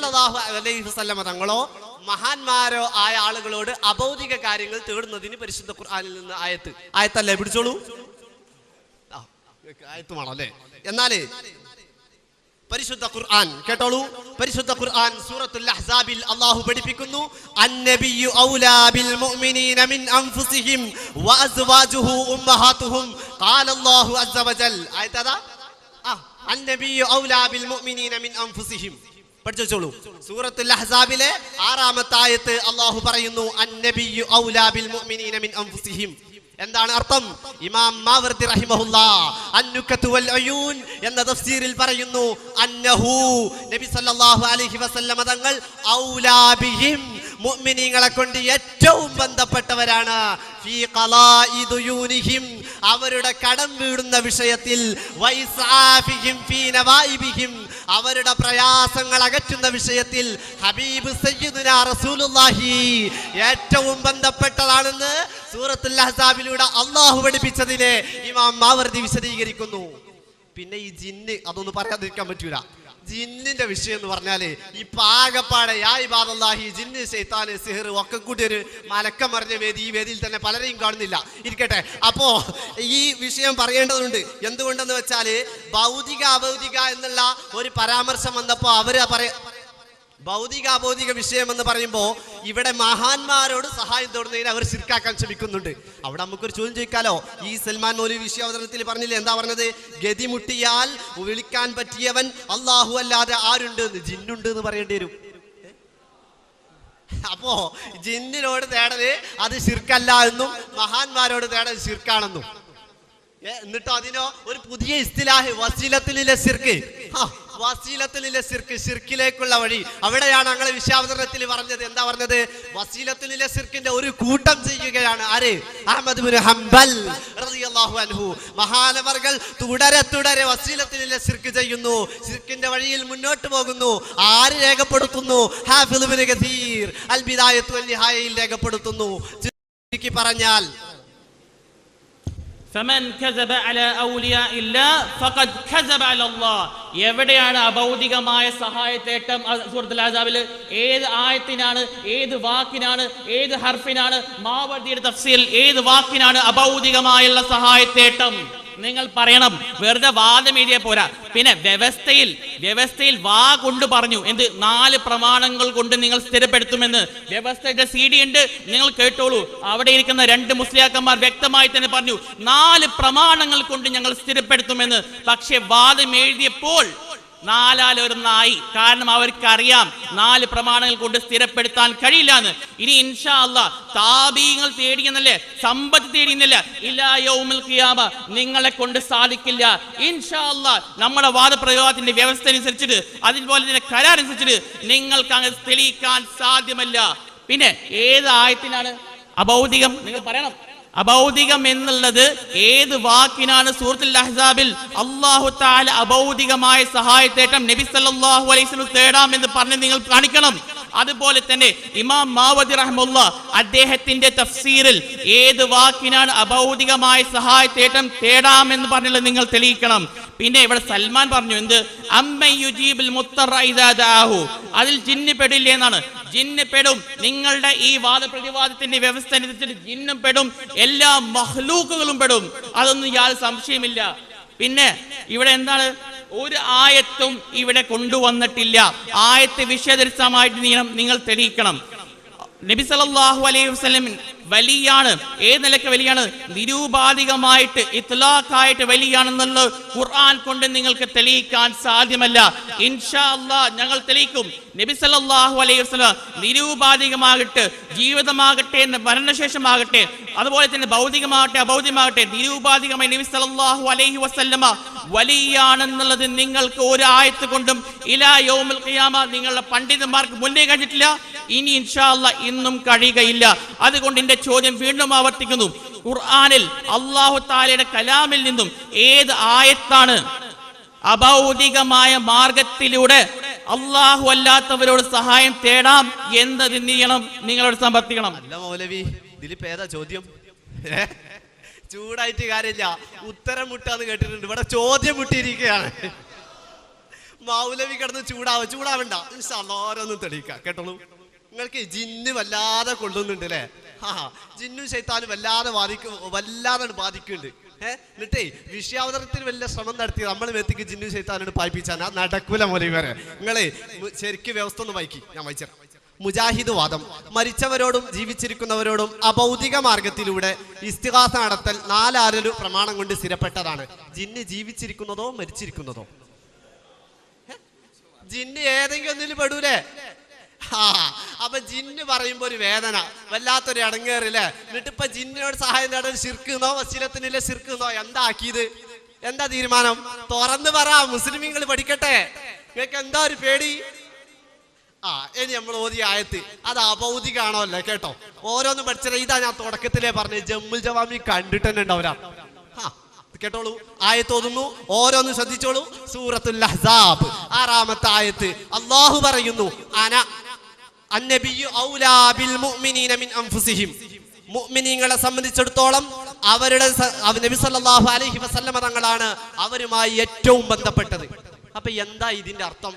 സല്ലല്ലാഹു അലൈഹി വസല്ലമ തങ്ങളോ മഹാന്മാരോ ആയ ആളുകളോട് അഭൗതിക കാര്യങ്ങൾ തേടുന്നതിന് പരിശുദ്ധ ഖുർആനിൽ നിന്ന് ആയത്തല്ലേ പിടിച്ചോളൂ. ആയത്തുമാണോ അല്ലേ? എന്നാല് പരിശുദ്ധ ഖുർആൻ കേട്ടോളൂ. പരിശുദ്ധ ഖുർആൻ സൂറത്തുൽ അഹ്സാബിൽ അല്ലാഹു പഠിപ്പിക്കുന്നു, അന്നബിയ്യു ഔലാ ബിൽ മുഅ്മിനീന മിൻ അൻഫുസിഹിം വഅസ്വാജുഹു ഉമ്മഹാതുഹും ഖാലല്ലാഹു അസ്സ വജൽ. ആയതാ അന്നബിയ്യു ഔലാ ബിൽ മുഅ്മിനീന മിൻ അൻഫുസിഹിം. പഠിച്ചോളൂ. സൂറത്തുൽ അഹ്സാബിലെ 6-ാമത്തെ ആയത്ത് അല്ലാഹു പറയുന്നു, അന്നബിയ്യു ഔലാ ബിൽ മുഅ്മിനീന മിൻ അൻഫുസിഹിം. എന്താണ് അർത്ഥം? ഇമാം മാവർദി റഹിമഹുല്ലാഹ് അന്നുകതു വൽ അയൂൻ എന്ന തഫ്സീറിൽ പറയുന്നു, അന്നഹു നബി സല്ലല്ലാഹു അലൈഹി വസല്ലമ തങ്ങൾ ഔലാ ബിഹിം മുഅ്മിനീങ്ങളെ കൊണ്ട് ഏറ്റവും ബന്ധപ്പെട്ടവരാണ്, ഫീ ഖലാഇ ദുയൂനിഹിം അവരുടെ കടം വീടുന്ന വിഷയത്തിൽ, വൈസാഫിഹിം ഫീ നവായിബിഹിം അവരുടെ പ്രയാസങ്ങൾ അകറ്റുന്ന വിഷയത്തിൽ ഹബീബ് സയ്യിദുനാ റസൂലുള്ളാഹി ഏറ്റവും ബന്ധപ്പെട്ടതാണെന്ന് സൂറത്തുൽ അഹ്സാബിലൂടെ അല്ലാഹു പഠിപ്പിച്ചതിനെ ഇമാം മാവർദി വിശദീകരിക്കുന്നു. പിന്നെ ഈ ജിന്ന്, അതൊന്നും പറയാതിരിക്കാൻ പറ്റൂല. ജിന്നിന്റെ വിഷയം എന്ന് പറഞ്ഞാല് ഈ പാകപ്പാടെ യാ ഇബാദല്ലാഹി ജിന്ന് ശൈത്താന് സിഹർ ഒക്കെ കൂടി ഒരു മലക്കം മറിഞ്ഞ വേദി, ഈ വേദിയിൽ തന്നെ പലരെയും കാണുന്നില്ല, ഇരിക്കട്ടെ. അപ്പോ ഈ വിഷയം പറയേണ്ടതുണ്ട്. എന്തുകൊണ്ടെന്ന് വെച്ചാല് ഭൗതിക അഭൗതിക എന്നുള്ള ഒരു പരാമർശം വന്നപ്പോ അവര് ഭൗതിക അഭൗതിക വിഷയം എന്ന് പറയുമ്പോൾ ഇവിടെ മഹാന്മാരോട് സഹായം തേടുന്നതിന് അവർ ശിർക്കാക്കാൻ ശ്രമിക്കുന്നുണ്ട്. അവിടെ നമുക്കൊരു ചോദ്യം ചോദിക്കാലോ. ഈ സൽമാൻ മൗലവി വിഷയാവതരണത്തിൽ പറഞ്ഞില്ലേ, എന്താ പറഞ്ഞത്? ഗതി മുട്ടിയാൽ വിളിക്കാൻ പറ്റിയവൻ അല്ലാഹു അല്ലാതെ ആരുണ്ട്? ജിന്നുണ്ട് എന്ന് പറയേണ്ടി വരും. അപ്പോ ജിന്നിനോട് തേടല് അത് ശിർക്കല്ല എന്നും മഹാന്മാരോട് തേടൽ ശിർക്കാണെന്നും. എന്നിട്ടോ അതിനോ ഒരു പുതിയ ഇസ്തിലാഹ്, വസീലത്തുലിലെ ശിർക്ക്. വസീലത്തുലിലെ ശിർക്ക്, ശിർക്കിലേക്കുള്ള വഴി. അവിടെയാണ് ഞങ്ങൾ വിശ്വാവതരണത്തിൽ പറഞ്ഞത്. എന്താ പറഞ്ഞത്? വസീലത്തുലിലെ ശിർക്കിന്റെ ഒരു കൂട്ടം ചെയ്യുകയാണ് ആര്? അഹ്മദ് ബിൻ ഹംബൽ റളിയല്ലാഹു അൻഹു. മഹാനവർകൾ തുടരെ വസീലത്തുലിലെ ശിർക്ക് ചെയ്യുന്നു, ശിർക്കിന്റെ വഴിയിൽ മുന്നോട്ട് പോകുന്നു. ആര് രേഖപ്പെടുത്തുന്നു? ഹാഫിദ് ഇബ്നു കസീർ അൽ ബിദായത്തു വൽ നിഹായയിൽ രേഖപ്പെടുത്തുന്നു. ചുരുക്കി പറഞ്ഞാൽ ഫമൻ കസബ അലാ ഔലിയാഇല്ലാ ഫഖദ് കസബ അലാ അല്ലാഹ്. എവിടെയാണ് അഭൗതികമായ സഹായത്തേട്ടം? സൂറത്തുൽ അഹ്സാബിൽ ഏത് ആയത്തിനാണ്, ഏത് വാക്കിനാണ്, ഏത് ഹർഫിനാണ്, മാവർദിയുടെ തഫ്സീറിൽ ഏത് വാക്കിനാണ് അഭൗതികമായുള്ള സഹായത്തേട്ടം? നിങ്ങൾ പറയണം. വെറുതെ വാദം എഴുതിയ പോരാ. പിന്നെ വ്യവസ്ഥയിൽ വാ കൊണ്ട് പറഞ്ഞു എന്ത്? 4 പ്രമാണങ്ങൾ കൊണ്ട് നിങ്ങൾ സ്ഥിരപ്പെടുത്തുമെന്ന്. വ്യവസ്ഥയുടെ CD ഉണ്ട്, നിങ്ങൾ കേട്ടോളൂ. അവിടെ ഇരിക്കുന്ന 2 മുസ്ലിയാക്കന്മാർ വ്യക്തമായി തന്നെ പറഞ്ഞു 4 പ്രമാണങ്ങൾ കൊണ്ട് ഞങ്ങൾ സ്ഥിരപ്പെടുത്തുമെന്ന്. പക്ഷെ വാദം എഴുതിയപ്പോൾ 4-1 കാരണം അവർക്കറിയാം 4 പ്രമാണങ്ങൾ കൊണ്ട് സ്ഥിരപ്പെടുത്താൻ കഴിയില്ല എന്ന്. ഇനി ഇൻഷാ അല്ലാഹ് താബീങ്ങൾ തേടിയെന്നല്ലേ, സമ്പത്ത് തേടിയെന്നല്ല, ഇലാ യൗമുൽ ഖിയാമ നിങ്ങളെ കൊണ്ട് സാധിക്കില്ല. ഇൻഷാ അല്ലാഹ് നമ്മുടെ വാദപ്രയോഗത്തിന്റെ വ്യവസ്ഥ അനുസരിച്ചിട്ട്, അതുപോലെ തന്നെ കരാർ അനുസരിച്ചിട്ട് നിങ്ങൾക്ക് അങ്ങനെ തെളിയിക്കാൻ സാധ്യമല്ല. പിന്നെ ഏത് ആയത്തിനാണ് അഭൗതികം? നിങ്ങൾ പറയണം. അഭൗതികം എന്നുള്ളത് ഏത് വാക്കിനാണ്? സൂറത്തുൽ അഹ്സാബിൽ അല്ലാഹു തആല അഭൗതികമായ സഹായത്തേട്ടം നബി സല്ലല്ലാഹു അലൈഹി വസല്ലം തേടാമെന്ന് പറഞ്ഞ് നിങ്ങൾ കാണിക്കണം. അതുപോലെ തന്നെ ഇമാം മാവർദി റഹിമഹുല്ലാഹ് അദ്ദേഹത്തിന്റെ തഫ്സീറിൽ ഏത് വാക്കിനാണ് അഭൗതികമായ സഹായത്തേട്ടം തേടാമെന്ന് പറഞ്ഞുള്ളത് നിങ്ങൾ തെളിയിക്കണം. പിന്നെ ഇവിടെ സൽമാൻ പറഞ്ഞു എന്ത്? അമ്മയുജീബുൽ മുത്തറ ഇദാ ദഅഹു. അതിൽ ജിന്ന് പെടില്ല എന്നാണ്. ജിന്ന് പെടും. നിങ്ങളുടെ ഈ വാദപ്രതിവാദത്തിന്റെ വ്യവസ്ഥ അനുസരിച്ച് ജിന്നും പെടും, എല്ലാ മഖ്ലൂക്കുകളും പെടും. അതൊന്നും യാതൊരു സംശയമില്ല. പിന്നെ ഇവിടെ എന്താണ്? ഒരു ആയത്തും ഇവിടെ കൊണ്ടുവന്നിട്ടില്ല. ആയത്ത് വിഷയദർശമായിട്ട് നിങ്ങൾ തെളിയിക്കണം. നബി സല്ലല്ലാഹു അലൈഹി വസല്ലം വലിയാണ്. ഏത് നിലക്ക് വലിയാണ്? നിരൂപാധികമായിട്ട് ഇത്ലാഖായിട്ട് വലിയാണെന്നുള്ളത് ഖുർആൻ കൊണ്ട് നിങ്ങൾക്ക് തെളിയിക്കാൻ സാധ്യമല്ല. ഇൻഷാ അല്ലാഹ് ഞങ്ങൾ തെളിയിക്കും. നബി സല്ലല്ലാഹു അലൈഹി വസല്ലം നിരൂപാധികമാകട്ടെ, ജീവിതമാകട്ടെ, മരണശേഷമാകട്ടെ, അതുപോലെ തന്നെ ഭൗതികമാകട്ടെ അഭൗതികമാകട്ടെ, നിരൂപാധികമായി നബി സല്ലല്ലാഹു അലൈഹി വസല്ലമ വലിയാണെന്നുള്ളത് നിങ്ങൾക്ക് ഒരു ആയത്ത് കൊണ്ടും ഇലാ യൗമുൽ ഖിയാമ നിങ്ങളുടെ പണ്ഡിതന്മാർക്ക് മുന്നേ കഴിഞ്ഞിട്ടില്ല. ഇനി ഇൻഷാ അല്ലാഹ് ഇന്നും കഴിയുകയില്ല. അതുകൊണ്ട് എന്റെ ചോദ്യം വീണ്ടും ആവർത്തിക്കുന്നു. ഖുർആനിൽ അല്ലാഹു തആലയുടെ കലാമിൽ നിന്നും ഏത് ആയത്താണ് അഭൗതികമായ മാർഗത്തിലൂടെ അല്ലാഹു അല്ലാത്തവരോട് സഹായം തേടാം എന്നത് നിങ്ങളോട് സമർത്ഥിക്കണം? അല്ല മൗലവി, ഇതിലിപ്പോ ഏതാ ചോദ്യം? ചൂടായിട്ട് കാര്യമില്ല, ഉത്തരം മുട്ടാന്ന് കേട്ടിട്ടുണ്ട്. ഇവിടെ ചോദ്യം മുട്ടിയിരിക്കുകയാണ്. മൗലവി കിടന്ന് ചൂടാവണ്ട ഇൻഷാ അല്ലാഹ് ഓരോന്നും തെളിയിക്കാം കേട്ടോളൂ. നിങ്ങൾക്ക് ജിന്ന് വല്ലാതെ കൊള്ളുന്നുണ്ട് അല്ലേ? ജിന്നും ശൈത്താനും വല്ലാതെ ബാധിക്കുന്നുണ്ട്. എന്നിട്ടേ വിഷയാവതരണത്തിന് വലിയ ശ്രമം നടത്തി നമ്മൾ വ്യക്തിക്ക് ജിന്നു ശൈത്താനോട് പായിപ്പിച്ചാൽ നടക്കൂല മൗലവി വരെ. നിങ്ങളെ ശരിക്കും വ്യവസ്ഥ ഒന്ന് വായിക്കി, ഞാൻ വായിച്ചു. മുജാഹിദ് വാദം: മരിച്ചവരോടും ജീവിച്ചിരിക്കുന്നവരോടും അഭൗതിക മാർഗത്തിലൂടെ ഇസ്തിഗാസ നടത്തൽ 4 പ്രമാണം കൊണ്ട് സ്ഥിരപ്പെട്ടതാണ്. ജിന്ന് ജീവിച്ചിരിക്കുന്നതോ മരിച്ചിരിക്കുന്നതോ? ജിന്ന് ഏതെങ്കിലും ഒന്നിൽ പെടൂലേ? അപ്പൊ ജിന്ന് പറയുമ്പോ ഒരു വേദന, വല്ലാത്തൊരു ഇടങ്ങേറില്ലേ? എന്നിട്ട് ഇപ്പൊ ജിന്നിനോട് സഹായം നേടാൻ ശിർക്കുന്നോ വസീലത്തിനില്ല ശിർക്കുന്നോ? എന്താ ആക്കിയത്? എന്താ തീരുമാനം? തുറന്ന് പറ, മുസ്ലിമീങ്ങൾ പഠിക്കട്ടെ. നിങ്ങൾക്ക് എന്താ ഒരു പേടി? ഇനി നമ്മൾ ഓതിയ ആയത്ത് അത് അഭൗതികാണോ അല്ലേ? കേട്ടോ, ഓരോന്നും പഠിച്ചത്. ഇതാ ഞാൻ തുടക്കത്തിലേ പറഞ്ഞു, ജമ്മുൽ ജവാമി കണ്ടിട്ട് തന്നെ ഉണ്ടാവില്ല. കേട്ടോളൂ, ആയത്ത് ഓതുന്നു, ഓരോന്നും ശ്രദ്ധിച്ചോളൂ. സൂറത്തുൽ അഹ്സാബ് 6-ാമത്തെ ആയത്ത് അല്ലാഹു പറയുന്നു, അന്നബിയ്യു ഔലാ ബിൽ മുഅ്മിനീന മിൻ അൻഫുസിഹിം. മുഅ്മിനീങ്ങളെ സംബന്ധിച്ചിടത്തോളം അവരുടെ നബി സല്ലല്ലാഹു അലൈഹി വസല്ലമ തങ്ങളാണ് അവരുമായി ഏറ്റവും ബന്ധപ്പെട്ടത്. അപ്പൊ എന്താ ഇതിന്റെ അർത്ഥം?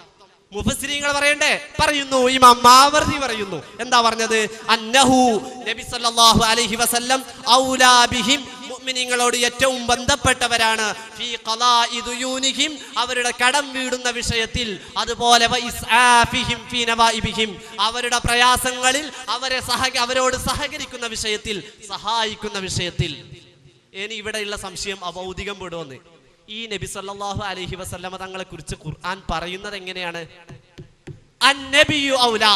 മുഫസ്സിരീങ്ങൾ പറയണ്ടേ? പറയുന്നു, ഇമാം മാവർദി പറയുന്നു. എന്താ പറഞ്ഞത്? അന്നഹു നബി സല്ലല്ലാഹു അലൈഹി വസല്ലം ഔലാ ബിഹിം, മുഅ്മിനീങ്ങളോട് ഏറ്റവും ബന്ധപ്പെട്ടവരാണ്. ഫീ ഖളാഇ ദുയൂനിഹിം, അവരുടെ കടം വീടുന്ന വിഷയത്തിൽ. അതുപോലെ വഇസ്ആഫിഹിം ഫീ നവാഇബിഹിം, അവരുടെ പ്രയാസങ്ങളിൽ അവരോട് സഹകരിക്കുന്ന വിഷയത്തിൽ, സഹായിക്കുന്ന വിഷയത്തിൽ. ഇനി ഇവിടെയുള്ള സംശയം അഭൗതികം പെടുമെന്ന്. ഈ നബി സല്ലല്ലാഹു അലൈഹി വസല്ലമ തങ്ങളെ കുറിച്ച് ഖുർആൻ പറയുന്നത് എങ്ങനെയാണ്? അന്നബിയു ഔലാ,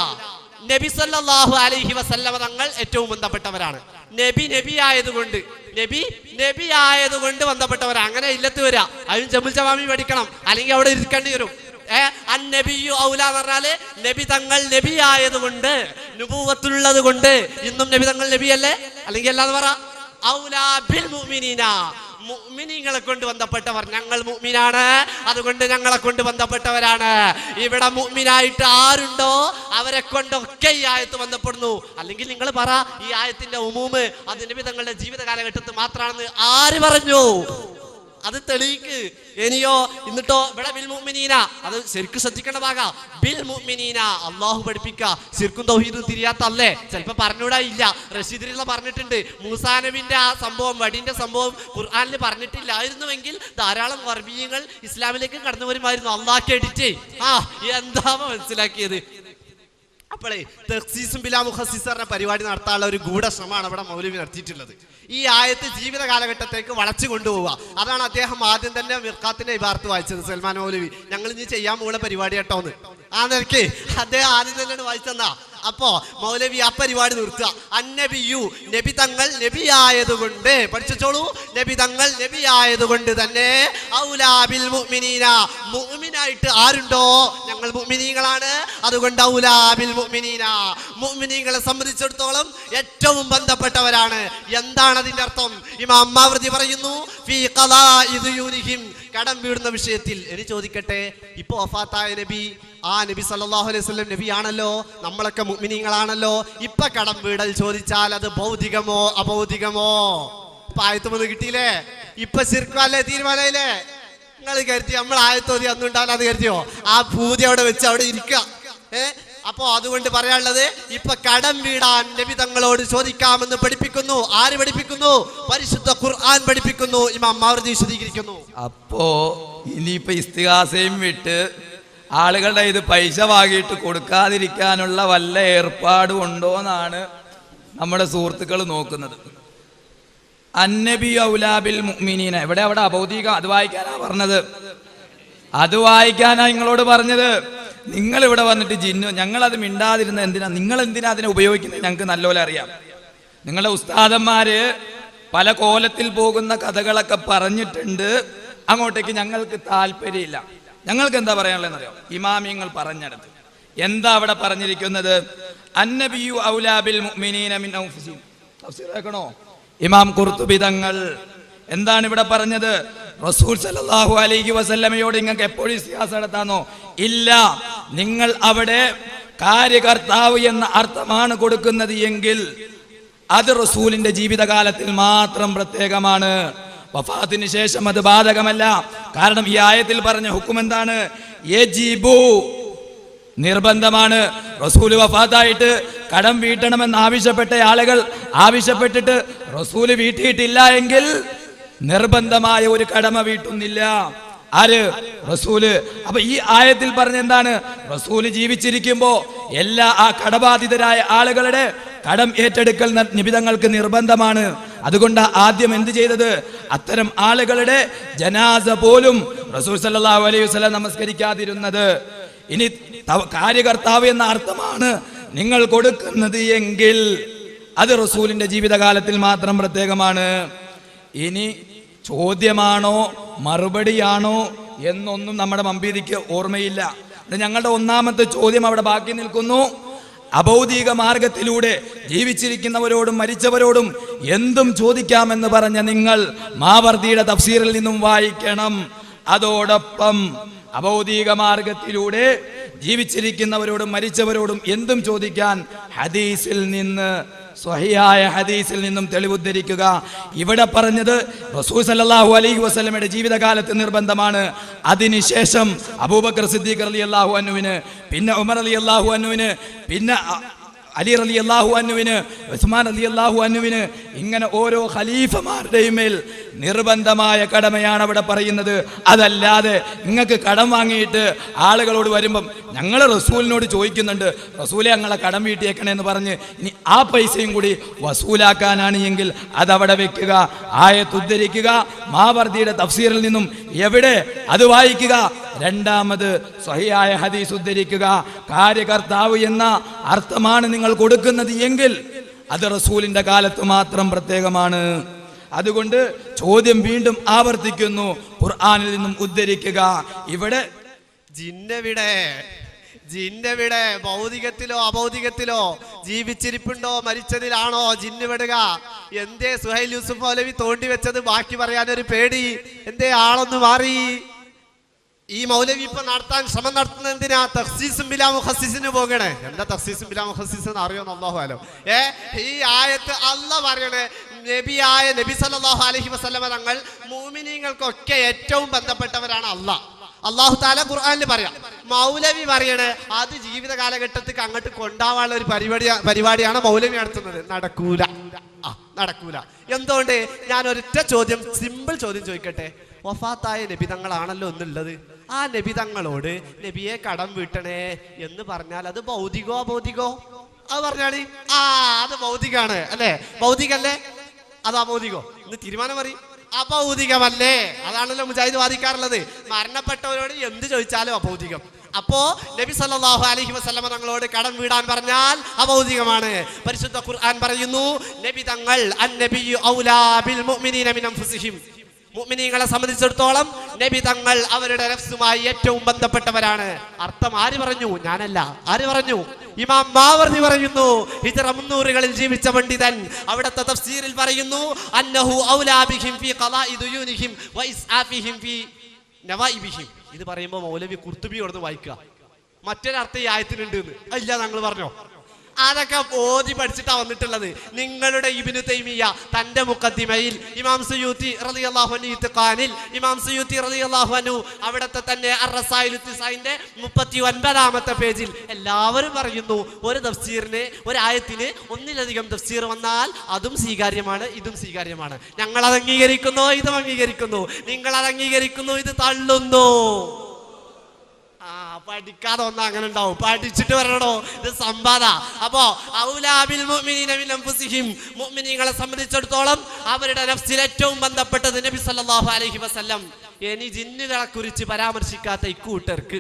നബി സല്ലല്ലാഹു അലൈഹി വസല്ലമ തങ്ങൾ ഏറ്റവും ബന്ധപ്പെട്ടവരാണ്. നബി ആയതുകൊണ്ട് ബന്ധപ്പെട്ടവരാ. അങ്ങനെ ഇല്ലത്ത് വരാ, അതിന് ജമുൽ ജവാമി പഠിക്കണം, അല്ലെങ്കിൽ അവിടെ ഇരിക്കേണ്ടി വരും. അന്നബിയു ഔലാ എന്ന് പറഞ്ഞാല് നബി തങ്ങൾ നബി ആയതുകൊണ്ട്, നുബുവത്തുള്ളത് കൊണ്ട്. ഇന്നും നബി തങ്ങൾ നബിയല്ലേ? അല്ലെങ്കിൽ അല്ലാന്ന് പറ. ഔലാ ബിൽ മുഅ്മിനീന, മുഅ്മിനീങ്ങളെ കൊണ്ട് ബന്ധപ്പെട്ടവർ. ഞങ്ങൾ മുഅ്മിനാണ്, അതുകൊണ്ട് ഞങ്ങളെ കൊണ്ട് ബന്ധപ്പെട്ടവരാണ്. ഇവിടെ മുഅ്മിനായിട്ട് ആരുണ്ടോ അവരെ കൊണ്ടൊക്കെ ഈ ആയത്ത് ബന്ധപ്പെടുന്നു. അല്ലെങ്കിൽ നിങ്ങൾ പറ, ഈ ആയത്തിന്റെ ഉമൂമ് അത് നബി തങ്ങളുടെ ജീവിത കാലഘട്ടത്തിൽ മാത്രമാണെന്ന് ആര് പറഞ്ഞു? അത് തെളിയിക്ക്. ഇനിയോ എന്നിട്ടോ ഇവിടെ ബിൽ മുഅ്മിനീന, അത് ശരിക്കും ശ്രദ്ധിക്കേണ്ട ഭാഗ. ബിൽ മുഅ്മിനീന അല്ലാഹു പഠിപ്പിക്കുക. ശിർക്കും തൗഹീദും തിരിയാത്ത അല്ലേ? ചിലപ്പോ പറഞ്ഞൂടാ ഇല്ല. റഷീദിലുള്ള പറഞ്ഞിട്ടുണ്ട്, മൂസാ നബിന്റെ ആ സംഭവം, വടിന്റെ സംഭവം ഖുർആനിൽ പറഞ്ഞിട്ടില്ലായിരുന്നുവെങ്കിൽ ധാരാളം വർബീയങ്ങൾ ഇസ്ലാമിലേക്ക് കടന്നു വരുമായിരുന്നു. അള്ളാഹ് കേട്ടിട്ട് എന്താ മനസ്സിലാക്കിയത്? അപ്പോഴേ തഖ്സീസും ബിലാ മുഖസ്സിസ് പറഞ്ഞ പരിപാടി നടത്താനുള്ള ഒരു ഗൂഢശ്രമമാണ് അവിടെ മൗലവി നടത്തിയിട്ടുള്ളത്. ഈ ആയത്ത് ജീവിത കാലഘട്ടത്തേക്ക് വളച്ചു കൊണ്ടുപോവുക. അതാണ് അദ്ദേഹം ആദ്യം തന്നെ മിർഖാത്തിന്റെ ഇബാറത്ത് വായിച്ചത്. സൽമാൻ മൗലവി, ഞങ്ങൾ ഇനി ചെയ്യാൻ പോകുന്ന പരിപാടി കേട്ടോന്ന് ആ നിലയ്ക്ക് അദ്ദേഹം ആദ്യം തന്നെയാണ് വായിച്ചെന്നാ. അപ്പോ മൗലവി ആ പരിപാടി നിർത്തുക. അന്നബിയു, നബി തങ്ങൾ നബിയായതുകൊണ്ട്, പഠിച്ചോളൂ, നബി തങ്ങൾ നബിയായതുകൊണ്ട് തന്നെ ഔലാ ബിൽ മുഅ്മിനീന, മുഅ്മിനായിട്ട് ആരുണ്ടോ ഞങ്ങൾ മുഅ്മിനീങ്ങളാണ്, അതുകൊണ്ട് ഔലാ ബിൽ മുഅ്മിനീന, മുഅ്മിനീങ്ങളെ സംബന്ധിച്ചിടത്തോളം ഏറ്റവും ബന്ധപ്പെട്ടവരാണ്. എന്താണ് അതിന്റെ അർത്ഥം? ഇമാം മാവർദി പറയുന്നു, ഫീ ഖളാഇ ദുയൂനിഹിം, കടം വീടുന്ന വിഷയത്തിൽ. ഇനി ചോദിക്കട്ടെ, ഇപ്പൊ വഫാത്തായ നബി, ആ നബി സല്ലല്ലാഹു അലൈഹി വസല്ലം നബിയാണല്ലോ, നമ്മളൊക്കെ മുഅ്മിനീങ്ങളാണല്ലോ. ഇപ്പൊ കടം വീടൽ ചോദിച്ചാൽ അത് ഭൗതികമോ അഭൗതികമോ? ഇപ്പൊ ആയത്തുമൊന്ന് കിട്ടിയില്ലേ? ഇപ്പൊ ശിർക്കല്ലേ തീരുമാനമായില്ലേ? നിങ്ങൾ കരുതി നമ്മൾ ആയത്തോതി അന്നുണ്ടാവില്ല അത് കരുതിയോ? ആ ഭൂതി അവിടെ വെച്ച് അവിടെ ഇരിക്കുക. അപ്പോ അതുകൊണ്ട് പറയാനുള്ളത്, ഇപ്പൊ കടം വീടാൻ നബി തങ്ങളോട് ചോദിക്കാമെന്ന് പഠിപ്പിക്കുന്നു. ആര് പഠിപ്പിക്കുന്നു? പരിശുദ്ധ ഖുർആൻ പഠിപ്പിക്കുന്നു. ഇമാം മാവർദി വിശദീകരിക്കുന്നു. അപ്പോ ഇനിയിപ്പോ ഇസ്തിഗാസയും വിട്ട് ആളുകളുടെ ഇത് പൈസ വാങ്ങിയിട്ട് കൊടുക്കാതിരിക്കാനുള്ള വല്ല ഏർപ്പാടും ഉണ്ടോന്നാണ് നമ്മുടെ സുഹൃത്തുക്കൾ നോക്കുന്നത്. അന്നബി ഔലാ ബിൽ മുഅ്മിനീന, ഇവിടെ അവിടെ അഭൗതിക, അത് വായിക്കാനാ പറഞ്ഞത്. അത് വായിക്കാനാ നിങ്ങളോട് പറഞ്ഞത്. നിങ്ങൾ ഇവിടെ വന്നിട്ട് ജിന്നു, ഞങ്ങളത് മിണ്ടാതിരുന്ന എന്തിനാ? നിങ്ങൾ എന്തിനാ അതിനെ ഉപയോഗിക്കുന്നത്? ഞങ്ങൾക്ക് നല്ലപോലെ അറിയാം. നിങ്ങളുടെ ഉസ്താദന്മാര് പല കോലത്തിൽ പോകുന്ന കഥകളൊക്കെ പറഞ്ഞിട്ടുണ്ട്. അങ്ങോട്ടേക്ക് ഞങ്ങൾക്ക് താല്പര്യമില്ല. ഞങ്ങൾക്ക് എന്താ പറയാനുള്ളതെന്നറിയോ? ഇമാമിയങ്ങൾ പറഞ്ഞെടുത്ത് എന്താ അവിടെ പറഞ്ഞിരിക്കുന്നത്? അന്നബിയു ഔലാ ബിൽ മുഅ്മിനീന മിൻ അൻഫുസിഹിം. തഫ്സീർ കേൾക്കണോ? ഇമാം ഖുർത്തുബി തങ്ങൾ എന്താണ് ഇവിടെ പറഞ്ഞത്? റസൂൽ സല്ലല്ലാഹു അലൈഹി വസല്ലമയോട് നിങ്ങൾക്ക് എപ്പോഴും ഇസ്തിഗാസ നടത്താനോ? ഇല്ല. നിങ്ങൾ അവിടെ കാര്യകർത്താവ് എന്ന അർത്ഥമാണ് കൊടുക്കുന്നത് എങ്കിൽ അത് റസൂലിന്റെ ജീവിതകാലത്തിൽ മാത്രം പ്രത്യേകമാണ്. വഫാത്തിന് ശേഷം അത് ബാധകമല്ല. കാരണം ഈ ആയത്തിൽ പറഞ്ഞ ഹുക്കം എന്താണ്? യജിബു, നിർബന്ധമാണ്. റസൂല് വഫാത്തായിട്ട് കടം വീട്ടണമെന്ന് ആവശ്യപ്പെട്ട ആളുകൾ ആവശ്യപ്പെട്ടിട്ട് റസൂല് വീട്ടിയിട്ടില്ല എങ്കിൽ നിർബന്ധമായ ഒരു കടമ വീട്ടുന്നില്ല. ആര്? റസൂല്. അപ്പൊ ഈ ആയത്തിൽ പറഞ്ഞ എന്താണ്? റസൂല് ജീവിച്ചിരിക്കുമ്പോ എല്ലാ ആ കടബാധിതരായ ആളുകളുടെ കടം ഏറ്റെടുക്കൽ നിബിതങ്ങൾക്ക് നിർബന്ധമാണ്. അതുകൊണ്ട് ആദ്യം എന്ത് ചെയ്തത്? അത്തരം ആളുകളുടെ ജനാസ പോലും റസൂൽ സല്ലല്ലാഹു അലൈഹി വസല്ലം നമസ്കരിക്കാതിരുന്നത്. ഇനി കാര്യകർത്താവ് എന്ന അർത്ഥമാണ് നിങ്ങൾ കൊടുക്കുന്നത് എങ്കിൽ അത് റസൂലിന്റെ ജീവിതകാലത്തിൽ മാത്രം പ്രത്യേകമാണ്. ഇനി ചോദ്യമാണോ മറുപടിയാണോ എന്നൊന്നും നമ്മുടെ മമ്പീതിക്ക് ഓർമ്മയില്ല. ഞങ്ങളുടെ ഒന്നാമത്തെ ചോദ്യം അവിടെ ബാക്കി നിൽക്കുന്നു. അഭൗതിക മാർഗത്തിലൂടെ ജീവിച്ചിരിക്കുന്നവരോടും മരിച്ചവരോടും എന്തും ചോദിക്കാമെന്ന് പറഞ്ഞ നിങ്ങൾ മാവർദിയുടെ തഫ്സീറിൽ നിന്നും വായിക്കണം. അതോടൊപ്പം അഭൗതിക മാർഗത്തിലൂടെ ജീവിച്ചിരിക്കുന്നവരോടും മരിച്ചവരോടും എന്തും ചോദിക്കാൻ ഹദീസിൽ നിന്ന്, സ്വഹിയായ ഹദീസിൽ നിന്നും തെളിവുദ്ധരിക്കുക. ഇവിടെ പറഞ്ഞത് റസൂൽ സല്ലല്ലാഹു അലൈഹി വസല്ലമയുടെ ജീവിതകാലത്ത് നിർബന്ധമാണ്. അതിനുശേഷം അബൂബക്കർ സിദ്ദീഖ് റളിയല്ലാഹു അൻഹുവിന്, പിന്നെ ഉമർ റളിയല്ലാഹു അൻഹുവിന്, പിന്നെ അലി റളിയല്ലാഹു അൻഹുവിന്, ഉസ്മാൻ റളിയല്ലാഹു അൻഹുവിന്, ഇങ്ങനെ ഓരോ ഖലീഫമാരുടെയും മേൽ നിർബന്ധമായ കടമയാണ് അവിടെ പറയുന്നത്. അതല്ലാതെ നിങ്ങൾക്ക് കടം വാങ്ങിയിട്ട് ആളുകളോട് വരുമ്പം ഞങ്ങൾ റസൂലിനോട് ചോദിക്കുന്നുണ്ട്, റസൂലെ ഞങ്ങളെ കടം വീട്ടിയേക്കണേ എന്ന് പറഞ്ഞ് ഇനി ആ പൈസയും കൂടി വസൂലാക്കാനാണ് എങ്കിൽ അതവിടെ വെക്കുക. ആയത്ത് ഉദ്ധരിക്കുക, മാവർദിയുടെ തഫ്സീറിൽ നിന്നും എവിടെ അത് വായിക്കുക. രണ്ടാമത് സ്വഹിയായ ഹദീസ് ഉദ്ധരിക്കുക. കാര്യകർത്താവ് എന്ന അർത്ഥമാണ് നിങ്ങൾ കൊടുക്കുന്നത് എങ്കിൽ അത് റസൂലിന്റെ കാലത്ത് മാത്രം പ്രത്യേകമാണ്. അതുകൊണ്ട് ചോദ്യം വീണ്ടും ആവർത്തിക്കുന്നു, ഖുർആനിൽ നിന്നും ഉദ്ധരിക്കുക. ഇവിടെ ജിന്നെവിടെ ഭൗതികത്തിലോ അഭൗതികത്തിലോ, ജീവിച്ചിരിപ്പുണ്ടോ മരിച്ചതിലാണോ ജിന്ന് വിടുക? എന്തേ സുഹൈൽ യൂസുഫ് മൗലവി തോണ്ടി വെച്ചത് ബാക്കി പറയാനൊരു പേടി? എന്തേ ആളൊന്ന് മാറി? ഈ മൗലവി ഇപ്പൊ നടത്താൻ ശ്രമം നടത്തുന്നത് എന്തിനാ? തഖ്സീസും ബിലാ മുഖസ്സിസിന് പോകണേ. എന്താ തഖ്സീസും ബിലാ മുഖസ്സിസ് എന്ന് അറിയോന്ന് അല്ലാഹു അലം. ഈ ആയത്ത് അല്ലാഹ് പറയണേ, നബിയായ നബി സല്ലല്ലാഹു അലൈഹി വസല്ലമ തങ്ങൾ മുഅ്മിനീങ്ങൾക്കൊക്കെ ഏറ്റവും ബന്ധപ്പെട്ടവരാണ് അല്ലാഹ്. അല്ലാഹു തആല ഖുർആനിൽ പറയാം. മൗലവി പറയണേ അത് ജീവിത കാലഘട്ടത്തിൽ അങ്ങോട്ട് കൊണ്ടാവാനുള്ള ഒരു പരിപാടിയാണ് മൗലവി നടത്തുന്നത്. നടക്കൂല. എന്തുകൊണ്ട്? ഞാൻ ഒരൊറ്റ ചോദ്യം, സിമ്പിൾ ചോദ്യം ചോദിക്കട്ടെ. വഫാത്തായ നബിതങ്ങളാണല്ലോ ഒന്നുള്ളത്. ആ നബിതങ്ങളോട് നബിയെ കടം വീട്ടണേ എന്ന് പറഞ്ഞാൽ അത് ഭൗതികോ അഭൗതികോ? അത് പറഞ്ഞാണ് അത് ഭൗതികാണ് അല്ലേ? ഭൗതികല്ലേ? അത് അഭൗതികോ? ഇന്ന് തീരുമാനം പറയും. അഭൗതികമല്ലേ? അതാണല്ലോ മുജാഹിദ് വാദിക്കാറുള്ളത്. മരണപ്പെട്ടവരോട് എന്ത് ചോദിച്ചാലും അഭൗതികം. അപ്പോ നബി സല്ലല്ലാഹു അലൈഹി വസല്ലമ തങ്ങളോട് കടം വീടാൻ പറഞ്ഞാൽ അഭൗതികമാണ്. പരിശുദ്ധ ഖുർആൻ പറയുന്നു, നബി തങ്ങൾ അന്നബിയു ഔലാ ബിൽ മുഅ്മിനീന മിൻ അൻഫുസിഹിം, മുഅ്മിനീങ്ങളെ സംബന്ധിച്ചിടത്തോളം നബി തങ്ങൾ അവരുടെ നഫ്സുമായി ഏറ്റവും ബന്ധപ്പെട്ടവരാണ്. അർത്ഥം ആര് പറഞ്ഞു? ഞാനല്ല. ആര് പറഞ്ഞു? ഇമാം മാവർദി പറയുന്നു. ഹിജ്റ 300കളിൽ ജീവിച്ച പണ്ഡിതൻ. അവിടുത്തെ തഫ്സീറിൽ പറയുന്നു, അന്നഹു ഔലാ ബിഹിം ഫീ ഖളാഇ ദുയൂനിഹിം വ ഇസ്ആഫിഹിം ഫീ നവായിബിഹിം. ഇത് പറയുമ്പോൾ മൗലവി ഖുർത്തുബി കൊടുത്ത് വായിക്കുക. മറ്റൊരർത്ഥം ഈ ആയത്തിനുണ്ട് എന്ന് ഇല്ല ഞങ്ങൾ പറഞ്ഞോ? അതൊക്കെ ഓതി പഠിച്ചിട്ടാ വന്നിട്ടുള്ളത്. നിങ്ങളുടെ ഇബ്നു തൈമിയ്യ തന്റെ മുഖദ്ദിമയിൽ, ഇമാം സുയൂത്തി റളിയല്ലാഹു അൻഹു ഇത്ഖാനിൽ, ഇമാം സുയൂത്തി റളിയല്ലാഹു അൻഹു അവിടത്തെ തന്നെ അർ-റസായിലു തിസ്അന്റെ 39ാമത്തെ പേജിൽ എല്ലാവരും പറയുന്നു, ഒരു തഫ്സീറിന്, ഒരു ആയത്തിന് ഒന്നിലധികം തഫ്സീർ വന്നാൽ അതും സ്വീകാര്യമാണ്, ഇതും സ്വീകാര്യമാണ്. ഞങ്ങൾ അത് അംഗീകരിക്കുന്നു, ഇതും അംഗീകരിക്കുന്നു. നിങ്ങൾ അത് അംഗീകരിക്കുന്നു, ഇത് തള്ളുന്നു. പഠിക്കാതെ ഒന്നും അങ്ങനെ ഉണ്ടാവും. പഠിച്ചിട്ട് വരണോ? ഇത് സമ്പാദ. അപ്പോ ഔലാബിൽ മുഅ്മിനീന മിൻ അൻഫുസിഹിം, മുഅ്മിനീങ്ങളെ സംബന്ധിച്ചിടത്തോളം അവരുടെ നഫ്സിൽ ഏറ്റവും ബന്ധപ്പെട്ടത് നബി സല്ലല്ലാഹു അലൈഹി വസല്ലം. ഇനി ജിന്നുകളെ കുറിച്ച് പരാമർശിക്കാത്ത ഇക്കൂട്ടർക്ക്